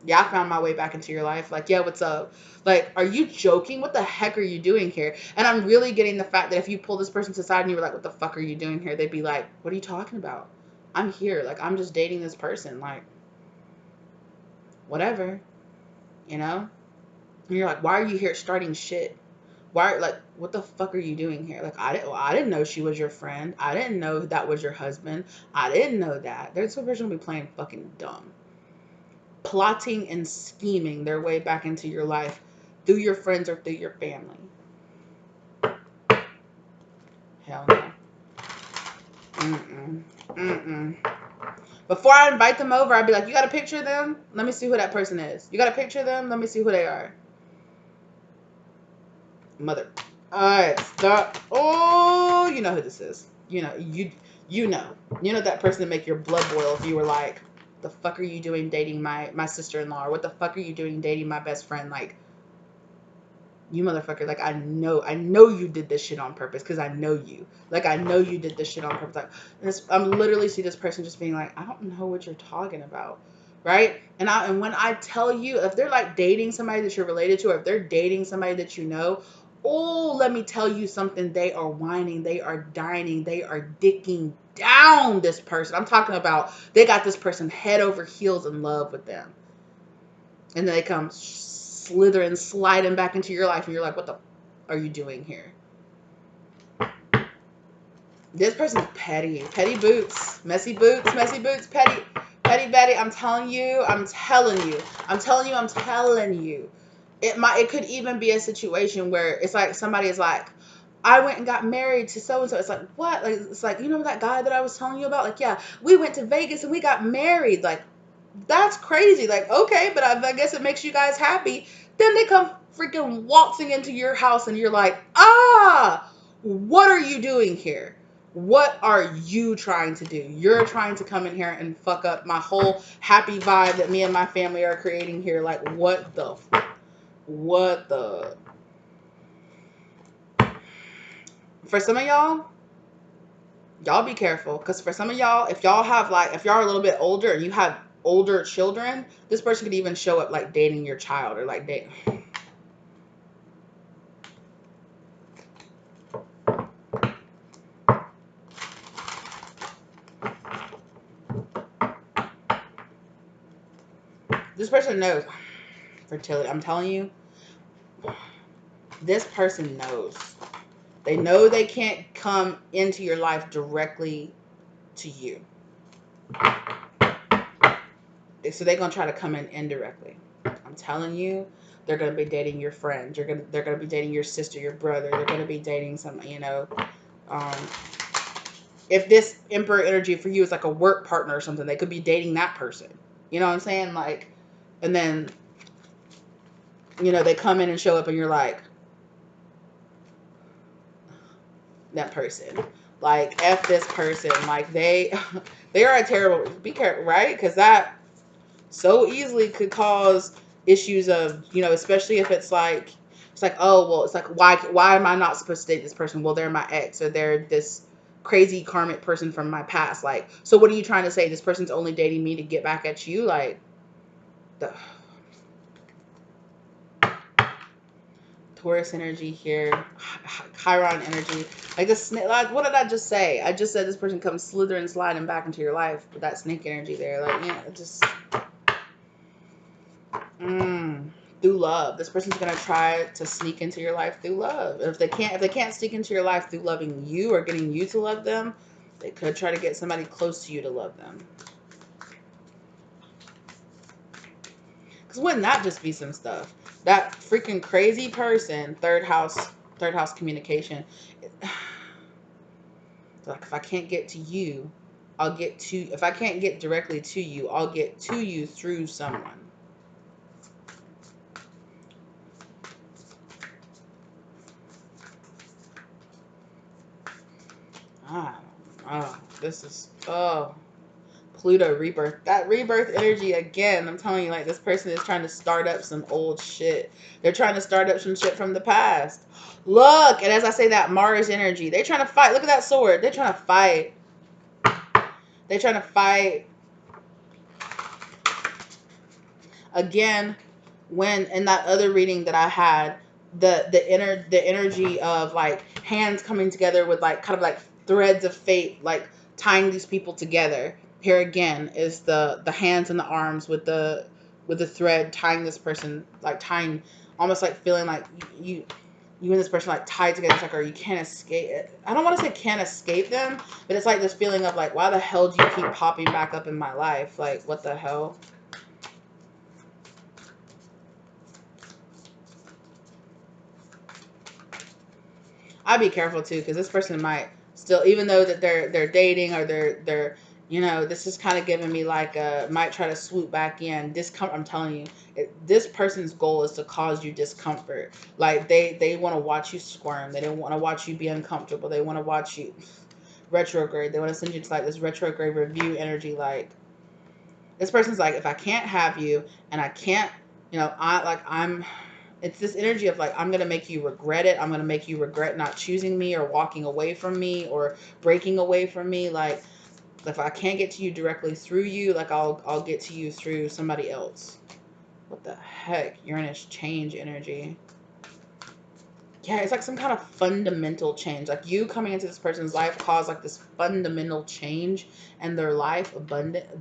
yeah, I found my way back into your life. Like, yeah, what's up? Like, are you joking? What the heck are you doing here? And I'm really getting the fact that if you pull this person to the side and you were like, what the fuck are you doing here? They'd be like, what are you talking about? I'm here. Like, I'm just dating this person. Like, whatever, you know? And you're like, why are you here starting shit? Why, like, what the fuck are you doing here? Like, I didn't know she was your friend. I didn't know that was your husband. I didn't know that. There's some person gonna be playing fucking dumb, plotting and scheming their way back into your life through your friends or through your family. Hell no. Mm-mm. Mm-mm. Before I invite them over, I'd be like, you got a picture of them? Let me see who that person is. You got a picture of them? Let me see who they are. Mother. Alright, stop. Oh, you know who this is. You know that person to make your blood boil if you were like, the fuck are you doing dating my sister-in-law? Or what the fuck are you doing dating my best friend? Like, you motherfucker, like, I know you did this shit on purpose, because I know you. Like, I know you did this shit on purpose. Like, I'm literally see this person just being like, I don't know what you're talking about, right? And when I tell you, if they're like dating somebody that you're related to, or if they're dating somebody that you know, oh, let me tell you something. They are whining, they are dining, they are dicking down this person. I'm talking about, they got this person head over heels in love with them. And then they come slithering, sliding back into your life, and you're like, what the are you doing here? This person's petty. Petty boots. Messy boots. Messy boots. Petty. Petty Betty. I'm telling you. I'm telling you. I'm telling you. I'm telling you. It could even be a situation where it's like somebody is like, I went and got married to so and so. It's like, what? Like, it's like, that guy that I was telling you about? Like, yeah, we went to Vegas and we got married. Like, that's crazy. Like, okay, but I guess it makes you guys happy. Then they come freaking waltzing into your house and you're like, what are you doing here? What are you trying to do? You're trying to come in here and fuck up my whole happy vibe that me and my family are creating here. Like, what the for some of y'all be careful, because for some of y'all, if y'all are a little bit older and you have older children, this person could even show up like dating your child, or like dating. This person knows fertility. I'm telling you, this person knows. They know they can't come into your life directly to you. So they're gonna try to come in indirectly. I'm telling you, they're gonna be dating your friends. They're gonna be dating your sister, your brother. They're gonna be dating some, um, if this Emperor energy for you is like a work partner or something, they could be dating that person. You know what I'm saying? Like, and then, they come in and show up and you're like, that person. Like, F this person. Like, they are a terrible, be careful, right? Because that so easily could cause issues of, especially if it's like, oh, well, it's like, why am I not supposed to date this person? Well, they're my ex, or they're this crazy karmic person from my past. Like, so what are you trying to say? This person's only dating me to get back at you? Like, the Taurus energy here, Chiron energy. Like the snake, like, what did I just say? I just said this person comes slithering, sliding back into your life with that snake energy there. Like, yeah, just through love. This person's gonna try to sneak into your life through love. If they can't sneak into your life through loving you or getting you to love them, they could try to get somebody close to you to love them. Because wouldn't that just be some stuff? That freaking crazy person, third house communication. Like, if I can't get to you, if I can't get directly to you, I'll get to you through someone. This is, Pluto rebirth. That rebirth energy again. I'm telling you, like, this person is trying to start up some old shit. They're trying to start up some shit from the past. Look, and as I say, that Mars energy. They're trying to fight. Look at that sword. They're trying to fight. They're trying to fight. Again, when in that other reading that I had, the energy of like hands coming together with like kind of like threads of fate, like tying these people together. Here again is the hands and the arms with the thread tying this person, like tying, almost like feeling like you and this person like tied together. It's like, or you can't escape it. I don't want to say can't escape them, but it's like this feeling of like, why the hell do you keep popping back up in my life? Like, what the hell? I'd be careful too, because this person might still, even though that they're dating or they're this is kind of giving me like might try to swoop back in discomfort. I'm telling you, this person's goal is to cause you discomfort. Like they want to watch you squirm. They don't want to watch you be uncomfortable. They want to watch you retrograde. They want to send you to like this retrograde review energy. Like, this person's like, if I can't have you and I can't, it's this energy of like, I'm going to make you regret it. I'm going to make you regret not choosing me or walking away from me or breaking away from me. Like, if I can't get to you directly through you, like I'll get to you through somebody else. What the heck? Uranus change energy. Yeah, it's like some kind of fundamental change. Like, you coming into this person's life caused like this fundamental change in their life,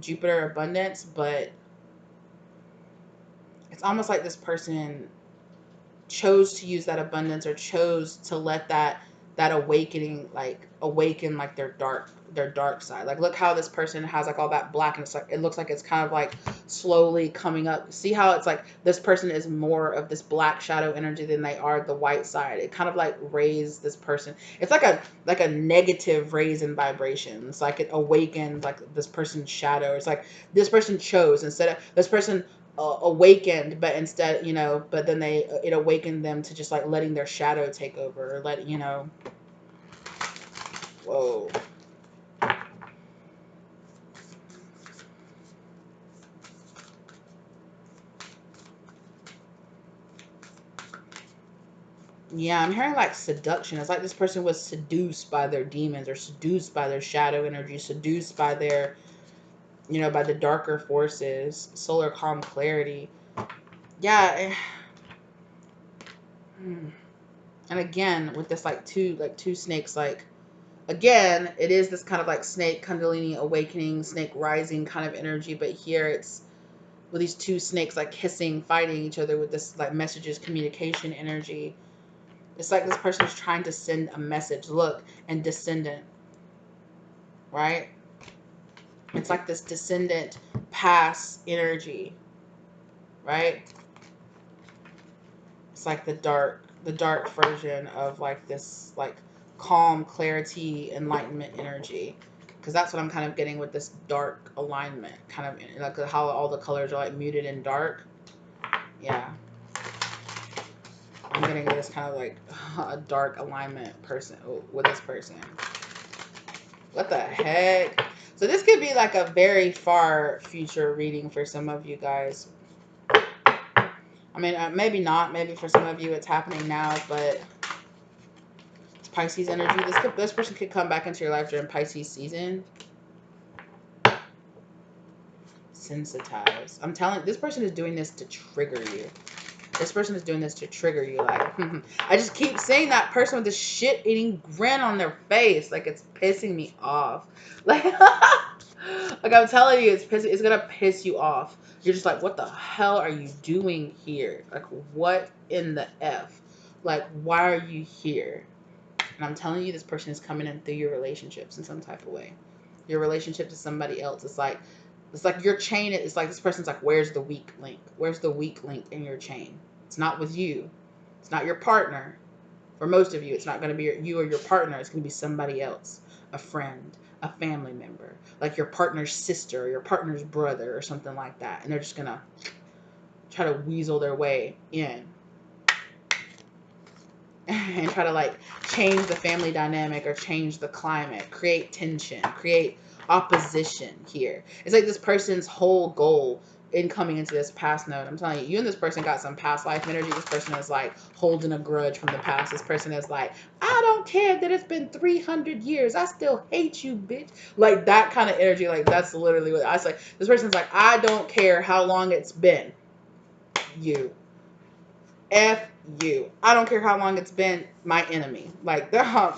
Jupiter abundance, but it's almost like this person chose to use that abundance, or chose to let that awakening, like awaken like their dark side. Like, look how this person has like all that black, and it's like, it looks like it's kind of like slowly coming up. See how it's like this person is more of this black shadow energy than they are the white side. It kind of like raised this person. It's like a negative raise in vibration. It's like it awakened like this person's shadow. It's like this person chose, instead of this person awakened, but instead, but then it awakened them to just like letting their shadow take over, or whoa. Yeah, I'm hearing like seduction. It's like this person was seduced by their demons, or seduced by their shadow energy, seduced by their, by the darker forces. Solar calm clarity. Yeah. And again, with this like two snakes, like, again, it is this kind of like snake kundalini awakening, snake rising kind of energy, but here it's with these two snakes like kissing, fighting each other with this like messages, communication energy. It's like this person is trying to send a message. Look, and descendant, right? It's like this descendant past energy, right? It's like the dark version of like this like calm, clarity, enlightenment energy. Because that's what I'm kind of getting with this dark alignment, kind of like how all the colors are like muted and dark. Yeah, I'm getting this kind of like a dark alignment person with this person. What the heck? So this could be like a very far future reading for some of you guys. I mean, maybe not. Maybe for some of you it's happening now, but it's Pisces energy. This person could come back into your life during Pisces season. Sensitize. I'm telling you, this person is doing this to trigger you. This person is doing this to trigger you. Like, I just keep seeing that person with this shit-eating grin on their face. Like, it's pissing me off. Like, like I'm telling you, it's gonna piss you off. You're just like, what the hell are you doing here? Like, what in the F? Like, why are you here? And I'm telling you, this person is coming in through your relationships in some type of way. Your relationship to somebody else. It's like your chain. It's like this person's like, where's the weak link? Where's the weak link in your chain? It's not with you. It's not your partner. For most of you, it's not going to be you or your partner. It's going to be somebody else, a friend, a family member, like your partner's sister or your partner's brother or something like that. And they're just going to try to weasel their way in and try to like change the family dynamic or change the climate, create tension, create opposition here. It's like this person's whole goal in coming into this past node. I'm telling you, you and this person got some past life energy. This person is like holding a grudge from the past. This person is like, I don't care that it's been 300 years. I still hate you, bitch. Like that kind of energy. Like that's literally what I say. This person's like, I don't care how long it's been. You. F you. I don't care how long it's been. My enemy. Like, I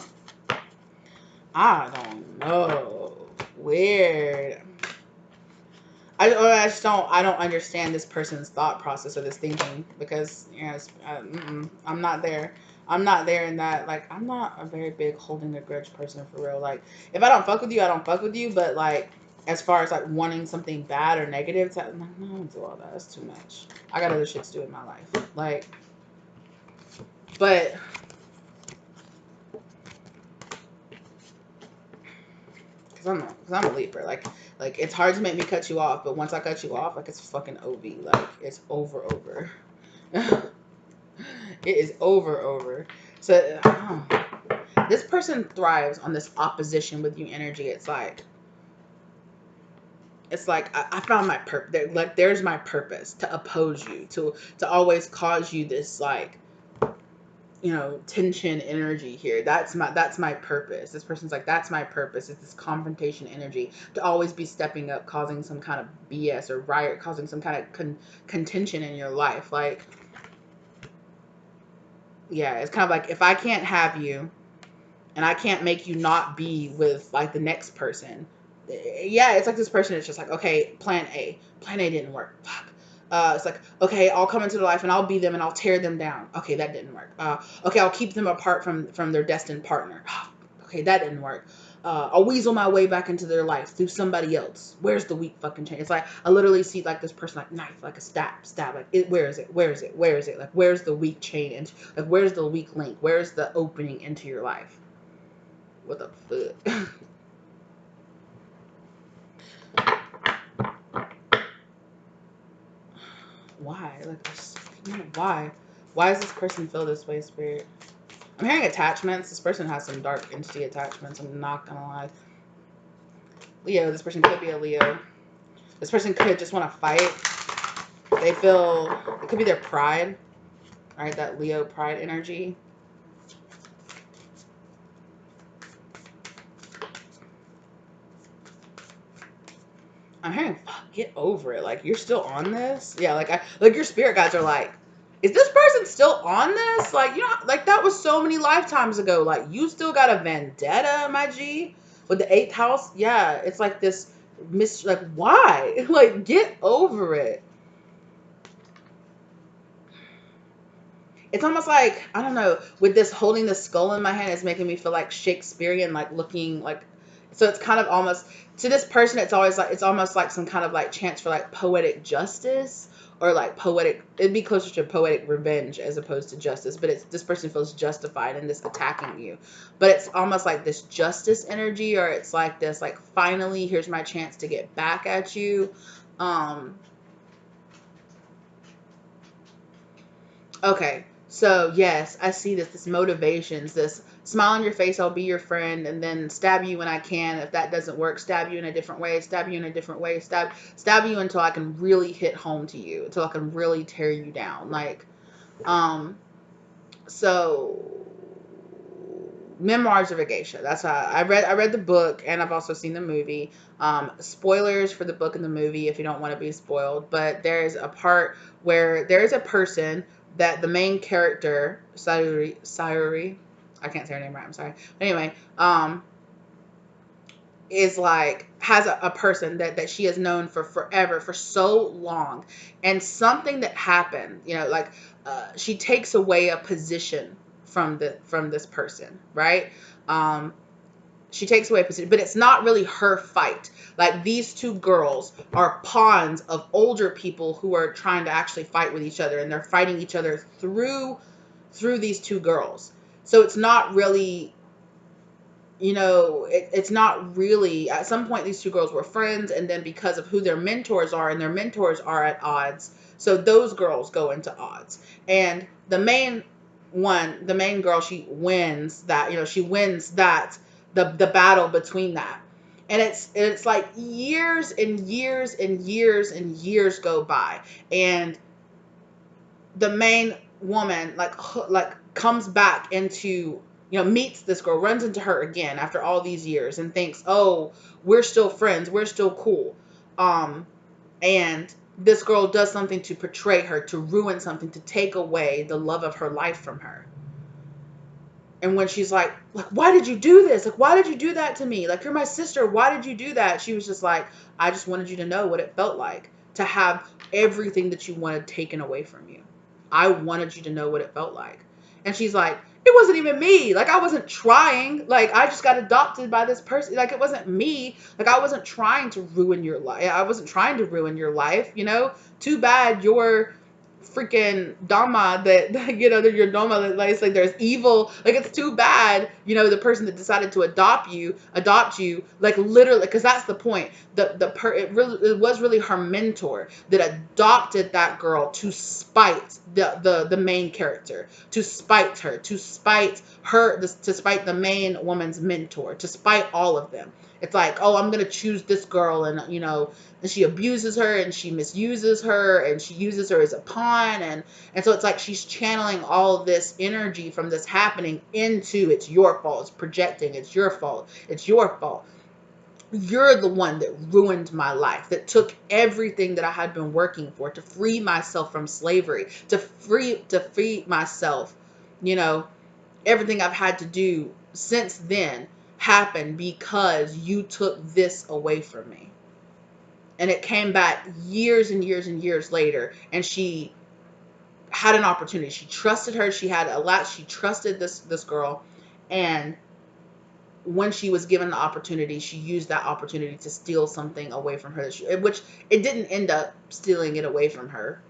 don't know. Weird. I don't understand this person's thought process or this thinking because, you know, I'm not there. I'm not there in that. Like, I'm not a very big holding a grudge person for real. Like, if I don't fuck with you, I don't fuck with you. But, like, as far as, like, wanting something bad or negative, I'm like, no, I don't do all that. That's too much. I got other shit to do in my life. Like, but because I'm a Libra. Like it's hard to make me cut you off, but once I cut you off, like it's fucking OV. Like it's over. It is over. So this person thrives on this opposition with you energy. It's like I found my purpose. Like there's my purpose to oppose you, to always cause you this like, you know, tension energy here. That's my purpose. This person's like, that's my purpose. It's this confrontation energy to always be stepping up, causing some kind of BS or riot, causing some kind of contention in your life. Like, yeah, it's kind of like, if I can't have you and I can't make you not be with like the next person. Yeah, it's like this person is just like, okay, plan A didn't work. Fuck. It's like, okay, I'll come into their life and I'll be them and I'll tear them down. Okay, that didn't work. Okay, I'll keep them apart from their destined partner. Okay, that didn't work. I'll weasel my way back into their life through somebody else. Where's the weak fucking chain? It's like, I literally see like this person like knife, like a stab. Like, where is it? Like, where's the weak chain? And like, where's the weak link? Where's the opening into your life? What the fuck? Why? Like, why? Why does this person feel this way, Spirit? I'm hearing attachments. This person has some dark entity attachments. I'm not gonna lie. Leo. This person could be a Leo. This person could just want to fight. They feel it could be their pride, right? That Leo pride energy. I'm hearing, fuck, get over it. Like, you're still on this? Yeah, like your spirit guides are like, is this person still on this? Like, you know, like that was so many lifetimes ago. Like, you still got a vendetta, my G, with the 8th house. Yeah, it's like this like, why? Like, get over it. it's almost like, I don't know, with this holding the skull in my hand is making me feel like Shakespearean, like looking like, so it's kind of almost, to this person, it's always like, it's almost like some kind of like chance for like poetic justice, or like poetic, it'd be closer to poetic revenge as opposed to justice, but it's, this person feels justified in this attacking you, but it's almost like this justice energy, or it's like this, like, finally here's my chance to get back at you. um Okay, so yes, I see this. This motivations, this smile on your face. I'll be your friend, and then stab you when I can. If that doesn't work, stab you in a different way. Stab you in a different way. Stab you until I can really hit home to you. Until I can really tear you down. Like, um, so Memoirs of a Geisha. That's how I read the book, and I've also seen the movie. Spoilers for the book and the movie if you don't want to be spoiled. But there's a part where there's a person that the main character, Sayuri, I can't say her name right. I'm sorry. But anyway, is like, has a person that she has known for forever, for so long, and something that happened, like, she takes away a position from this person, right? um she takes away a position, but it's not really her fight. Like, these two girls are pawns of older people who are trying to actually fight with each other, and they're fighting each other through these two girls. So it's not really, it's not really, at some point these two girls were friends, and then because of who their mentors are, and their mentors are at odds, so those girls go into odds. And the main girl, she wins that, she wins that, the battle between that. And it's like years and years and years and years go by, and the main woman, like comes back into, meets this girl, runs into her again after all these years, and thinks, oh, we're still friends, we're still cool. And this girl does something to betray her, to ruin something, to take away the love of her life from her. And when she's like, why did you do this? Like, why did you do that to me? Like, you're my sister. Why did you do that? She was just like, I just wanted you to know what it felt like to have everything that you wanted taken away from you. I wanted you to know what it felt like. And she's like, it wasn't even me. Like, I wasn't trying. Like, I just got adopted by this person. Like, it wasn't me. Like, I wasn't trying to ruin your life. I wasn't trying to ruin your life, Too bad you're freaking Dama, that that your Dama, that, like, it's like there's evil. Like, it's too bad, the person that decided to adopt you, like, literally, because that's the point. It was really her mentor that adopted that girl to spite the main character, to spite her, to spite the main woman's mentor, to spite all of them. It's like, oh, I'm gonna choose this girl, and and she abuses her, and she misuses her, and she uses her as a pawn, and so it's like she's channeling all this energy from this happening into, it's your fault, it's projecting, it's your fault, it's your fault. You're the one that ruined my life, that took everything that I had been working for to free myself from slavery, to free myself. Everything I've had to do since then happened because you took this away from me. And it came back years and years and years later, and she had an opportunity. She trusted her. She had a lot. She trusted this girl, and when she was given the opportunity, she used that opportunity to steal something away from her, which it didn't end up stealing it away from her.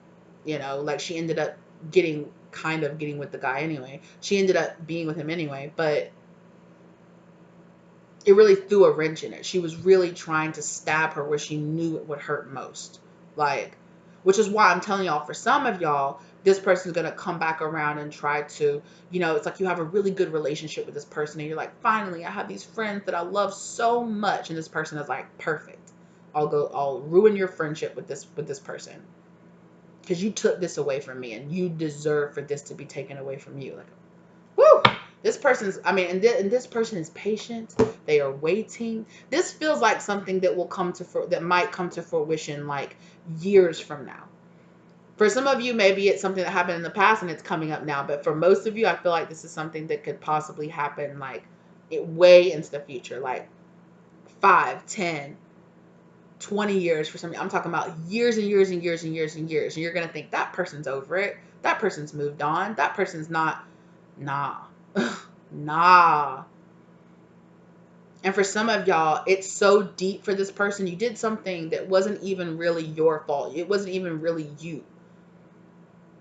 Like, she ended up getting with the guy anyway. She ended up being with him anyway, but it really threw a wrench in it. She was really trying to stab her where she knew it would hurt most. Like, which is why I'm telling y'all, for some of y'all, this person's going to come back around and try to, it's like you have a really good relationship with this person, and you're like, finally, I have these friends that I love so much. And this person is like, perfect. I'll ruin your friendship with this person, because you took this away from me, and you deserve for this to be taken away from you. Like, whoo! This person's, and this person is patient. They are waiting. This feels like something that that might come to fruition like years from now. For some of you, maybe it's something that happened in the past and it's coming up now. But for most of you, I feel like this is something that could possibly happen like way into the future, like 5, 10, 20 years for something. I'm talking about years and years and years and years and years. And you're going to think that person's over it. That person's moved on. That person's not. Nah. Nah. And for some of y'all, it's so deep for this person. You did something that wasn't even really your fault. It wasn't even really you.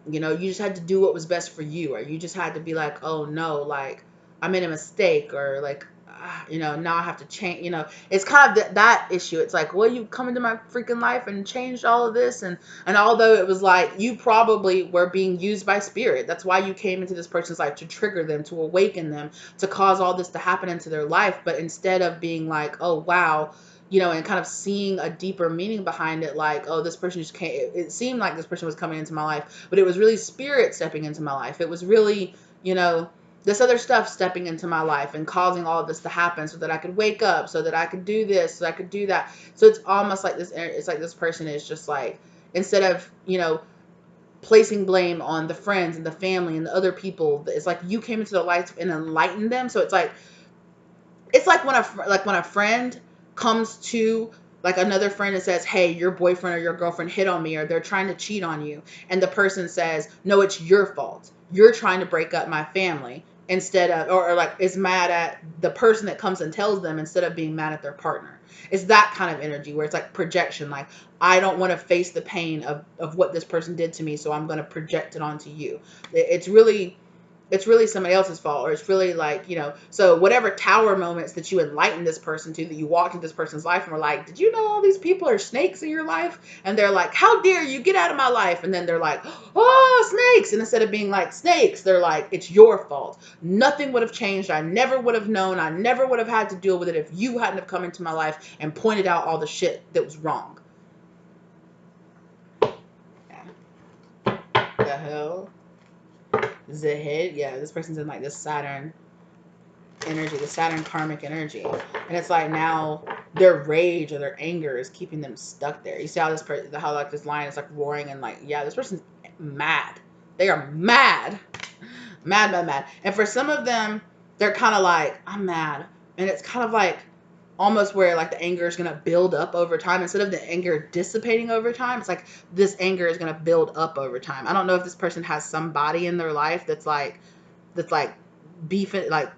You know, you just had to do what was best for you, or you just had to be like, oh no, like I made a mistake, or like, you know, now I have to change. You know, it's kind of that issue. It's like, well, you come into my freaking life and changed all of this, and although it was like you probably were being used by spirit, that's why you came into this person's life, to trigger them, to awaken them, to cause all this to happen into their life. But instead of being like, oh wow, you know, and kind of seeing a deeper meaning behind it, like, oh, this person just came. It seemed like this person was coming into my life, but it was really spirit stepping into my life. It was really, you know, this other stuff stepping into my life and causing all of this to happen so that I could wake up, so that I could do this, so I could do that. So it's almost like this. It's like this person is just like, instead of, you know, placing blame on the friends and the family and the other people, it's like you came into their life and enlightened them. So it's like when a friend comes to like another friend and says, hey, your boyfriend or your girlfriend hit on me, or they're trying to cheat on you, and the person says, no, it's your fault, you're trying to break up my family, instead of, or like is mad at the person that comes and tells them, instead of being mad at their partner. It's that kind of energy where it's like projection, like I don't want to face the pain of what this person did to me, so I'm going to project it onto you. It's really somebody else's fault, or it's really like, you know, so whatever tower moments that you enlightened this person to, that you walked into this person's life and were like, did you know all these people are snakes in your life? And they're like, how dare you get out of my life? And then they're like, oh, snakes. And instead of being like snakes, they're like, it's your fault. Nothing would have changed. I never would have known. I never would have had to deal with it if you hadn't have come into my life and pointed out all the shit that was wrong. Yeah. The hell? The head? Yeah, this person's in like this Saturn energy, the Saturn karmic energy. And it's like now their rage or their anger is keeping them stuck there. You see how this person, how like this lion is like roaring, and like, yeah, this person's mad. They are mad. Mad, mad, mad. And for some of them, they're kind of like, I'm mad. And it's kind of like almost where like the anger is going to build up over time. Instead of the anger dissipating over time, it's like this anger is going to build up over time. I don't know if this person has somebody in their life that's like beefing, like,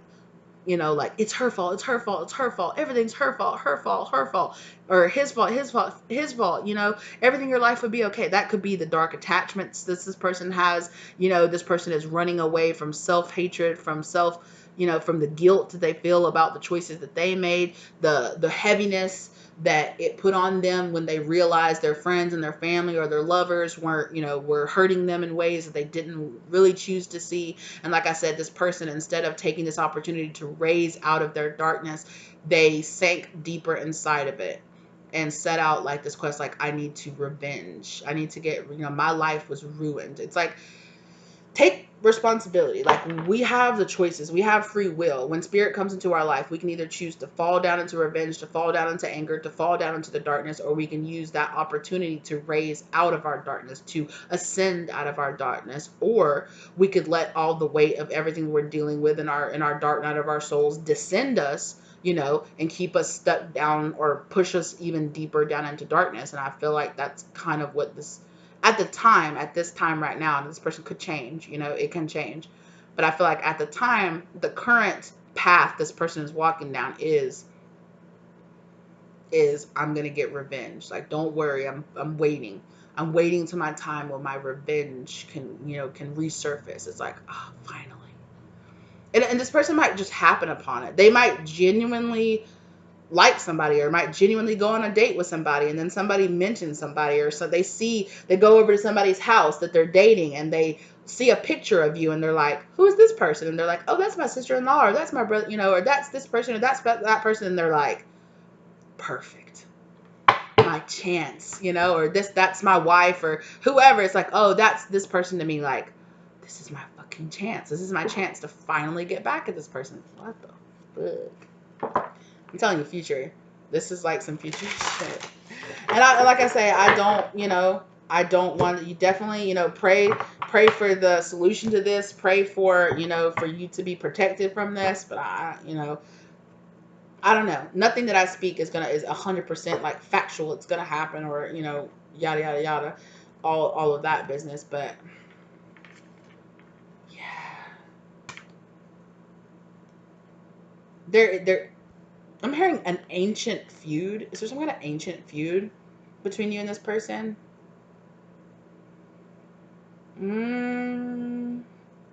you know, like it's her fault, it's her fault, it's her fault, everything's her fault, her fault, her fault, or his fault, his fault, his fault, you know, everything in your life would be okay. That could be the dark attachments that this person has. You know, this person is running away from self-hatred, from self, you know, from the guilt that they feel about the choices that they made, the heaviness that it put on them when they realized their friends and their family or their lovers weren't, you know, were hurting them in ways that they didn't really choose to see. And like I said, this person, instead of taking this opportunity to raise out of their darkness, they sank deeper inside of it and set out like this quest, like, I need to revenge. I need to get, you know, my life was ruined. It's like, take responsibility. Like, we have the choices. We have free will. When spirit comes into our life, we can either choose to fall down into revenge, to fall down into anger, to fall down into the darkness, or we can use that opportunity to raise out of our darkness, to ascend out of our darkness. Or we could let all the weight of everything we're dealing with in our dark night of our souls descend us, you know, and keep us stuck down or push us even deeper down into darkness. And I feel like that's kind of what this, at the time, at this time right now, and this person could change, you know, it can change. But I feel like at the time, the current path this person is walking down is I'm going to get revenge. Like, don't worry, I'm waiting. I'm waiting to my time when my revenge can, you know, can resurface. It's like, oh, finally. And this person might just happen upon it. They might genuinely like somebody, or might genuinely go on a date with somebody, and then somebody mentions somebody, or so they go over to somebody's house that they're dating, and they see a picture of you, and they're like, who is this person? And they're like, oh, that's my sister-in-law, or that's my brother, you know, or that's this person, or that's that person. And they're like, perfect, my chance, you know, or that's my wife, or whoever. It's like, oh, that's this person to me. Like, this is my fucking chance. This is my chance to finally get back at this person. What the fuck? I'm telling you, future. This is like some future shit. And like I say, I don't, you know, I don't want you, definitely, you know, pray for the solution to this. Pray for, you know, for you to be protected from this. But I I don't know. Nothing that I speak is 100% like factual. It's gonna happen, or yada yada yada, all of that business. But yeah, there. I'm hearing an ancient feud. Is there some kind of ancient feud between you and this person? Mm,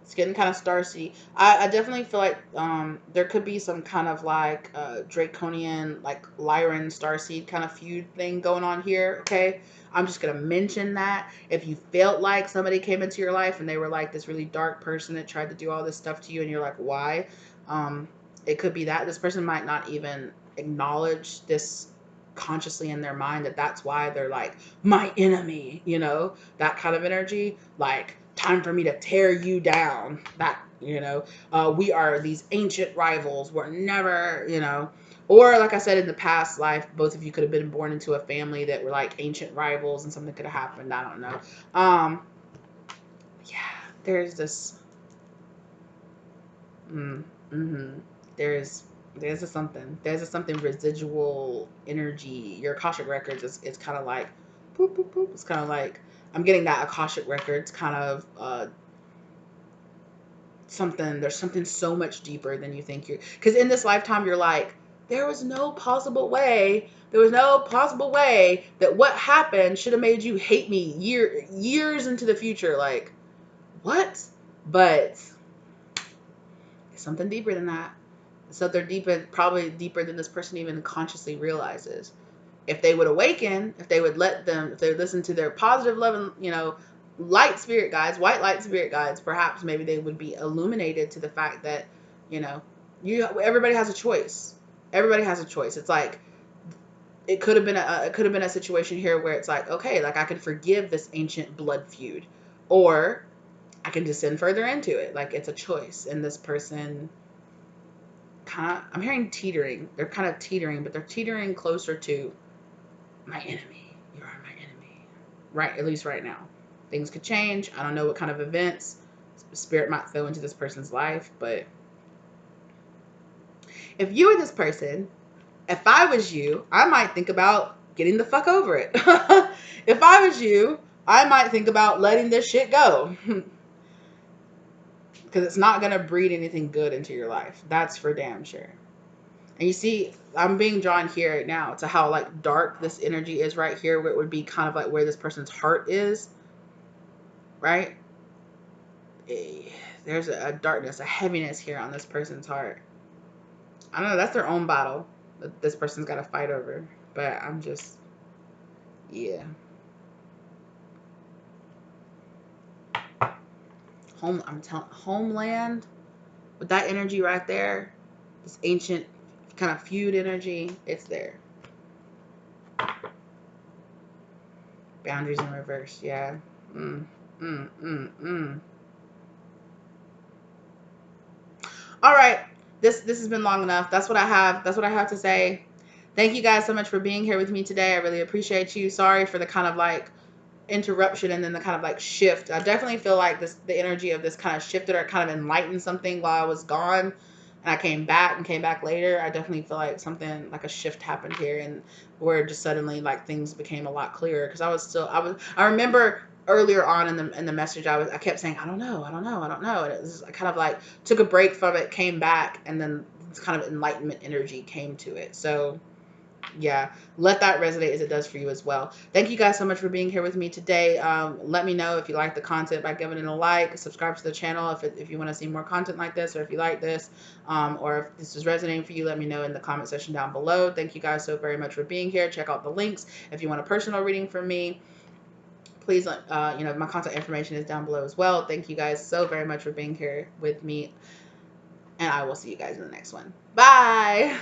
it's getting kind of starsy. I definitely feel like there could be some kind of like draconian, like Lyran starseed kind of feud thing going on here. Okay, I'm just gonna mention that if you felt like somebody came into your life and they were like this really dark person that tried to do all this stuff to you, and you're like, why? Um, it could be that this person might not even acknowledge this consciously in their mind, that that's why they're like my enemy, that kind of energy, like time for me to tear you down, that, we are these ancient rivals, we're never, or like I said, in the past life, both of you could have been born into a family that were like ancient rivals and something could have happened. I don't know. Yeah, there's this mm-hmm. there's there's a something residual energy. Your Akashic records is kind of like boop boop boop. It's kind of like I'm getting that Akashic records kind of something. There's something so much deeper than you think you're, because in this lifetime you're like, there was no possible way that what happened should have made you hate me years into the future. Like, what? But it's something deeper than that. So they're deeper, probably deeper than this person even consciously realizes. If they would awaken, if they would listen to their positive, loving, light spirit guides, white light spirit guides, perhaps maybe they would be illuminated to the fact that, you know, everybody has a choice. Everybody has a choice. It's like it could have been a situation here where it's like, okay, like I could forgive this ancient blood feud, or I can descend further into it. Like it's a choice, and this person I'm hearing teetering. They're kind of teetering, but they're teetering closer to my enemy. You are my enemy. Right, at least right now. Things could change. I don't know what kind of events spirit might throw into this person's life, but if you were this person, if I was you, I might think about getting the fuck over it. If I was you, I might think about letting this shit go. Because it's not going to breed anything good into your life. That's for damn sure. And you see, I'm being drawn here right now to how like dark this energy is right here, where it would be kind of like where this person's heart is, right? There's a darkness, a heaviness here on this person's heart. I don't know, that's their own battle that this person's got to fight over. But I'm just, yeah. Homeland, with that energy right there, this ancient kind of feud energy, it's there. Boundaries in reverse, yeah. Mm, mm, mm, mm. All right, this has been long enough. That's what I have. That's what I have to say. Thank you guys so much for being here with me today. I really appreciate you. Sorry for the kind of like interruption and then the kind of like shift. I definitely feel like the energy of this kind of shifted or kind of enlightened something while I was gone, and I came back later. I definitely feel like something like a shift happened here, and where just suddenly like things became a lot clearer, because I remember earlier on in the message I kept saying I don't know, and it was, I kind of like took a break from it, came back, and then this kind of enlightenment energy came to it. So yeah, let that resonate as it does for you as well. Thank you guys so much for being here with me today. Let me know if you like the content by giving it a like, subscribe to the channel if you want to see more content like this, or if you like this, or if this is resonating for you, let me know in the comment section down below. Thank you guys so very much for being here. Check out the links if you want a personal reading from me. Please, my contact information is down below as well. Thank you guys so very much for being here with me, and I will see you guys in the next one. Bye.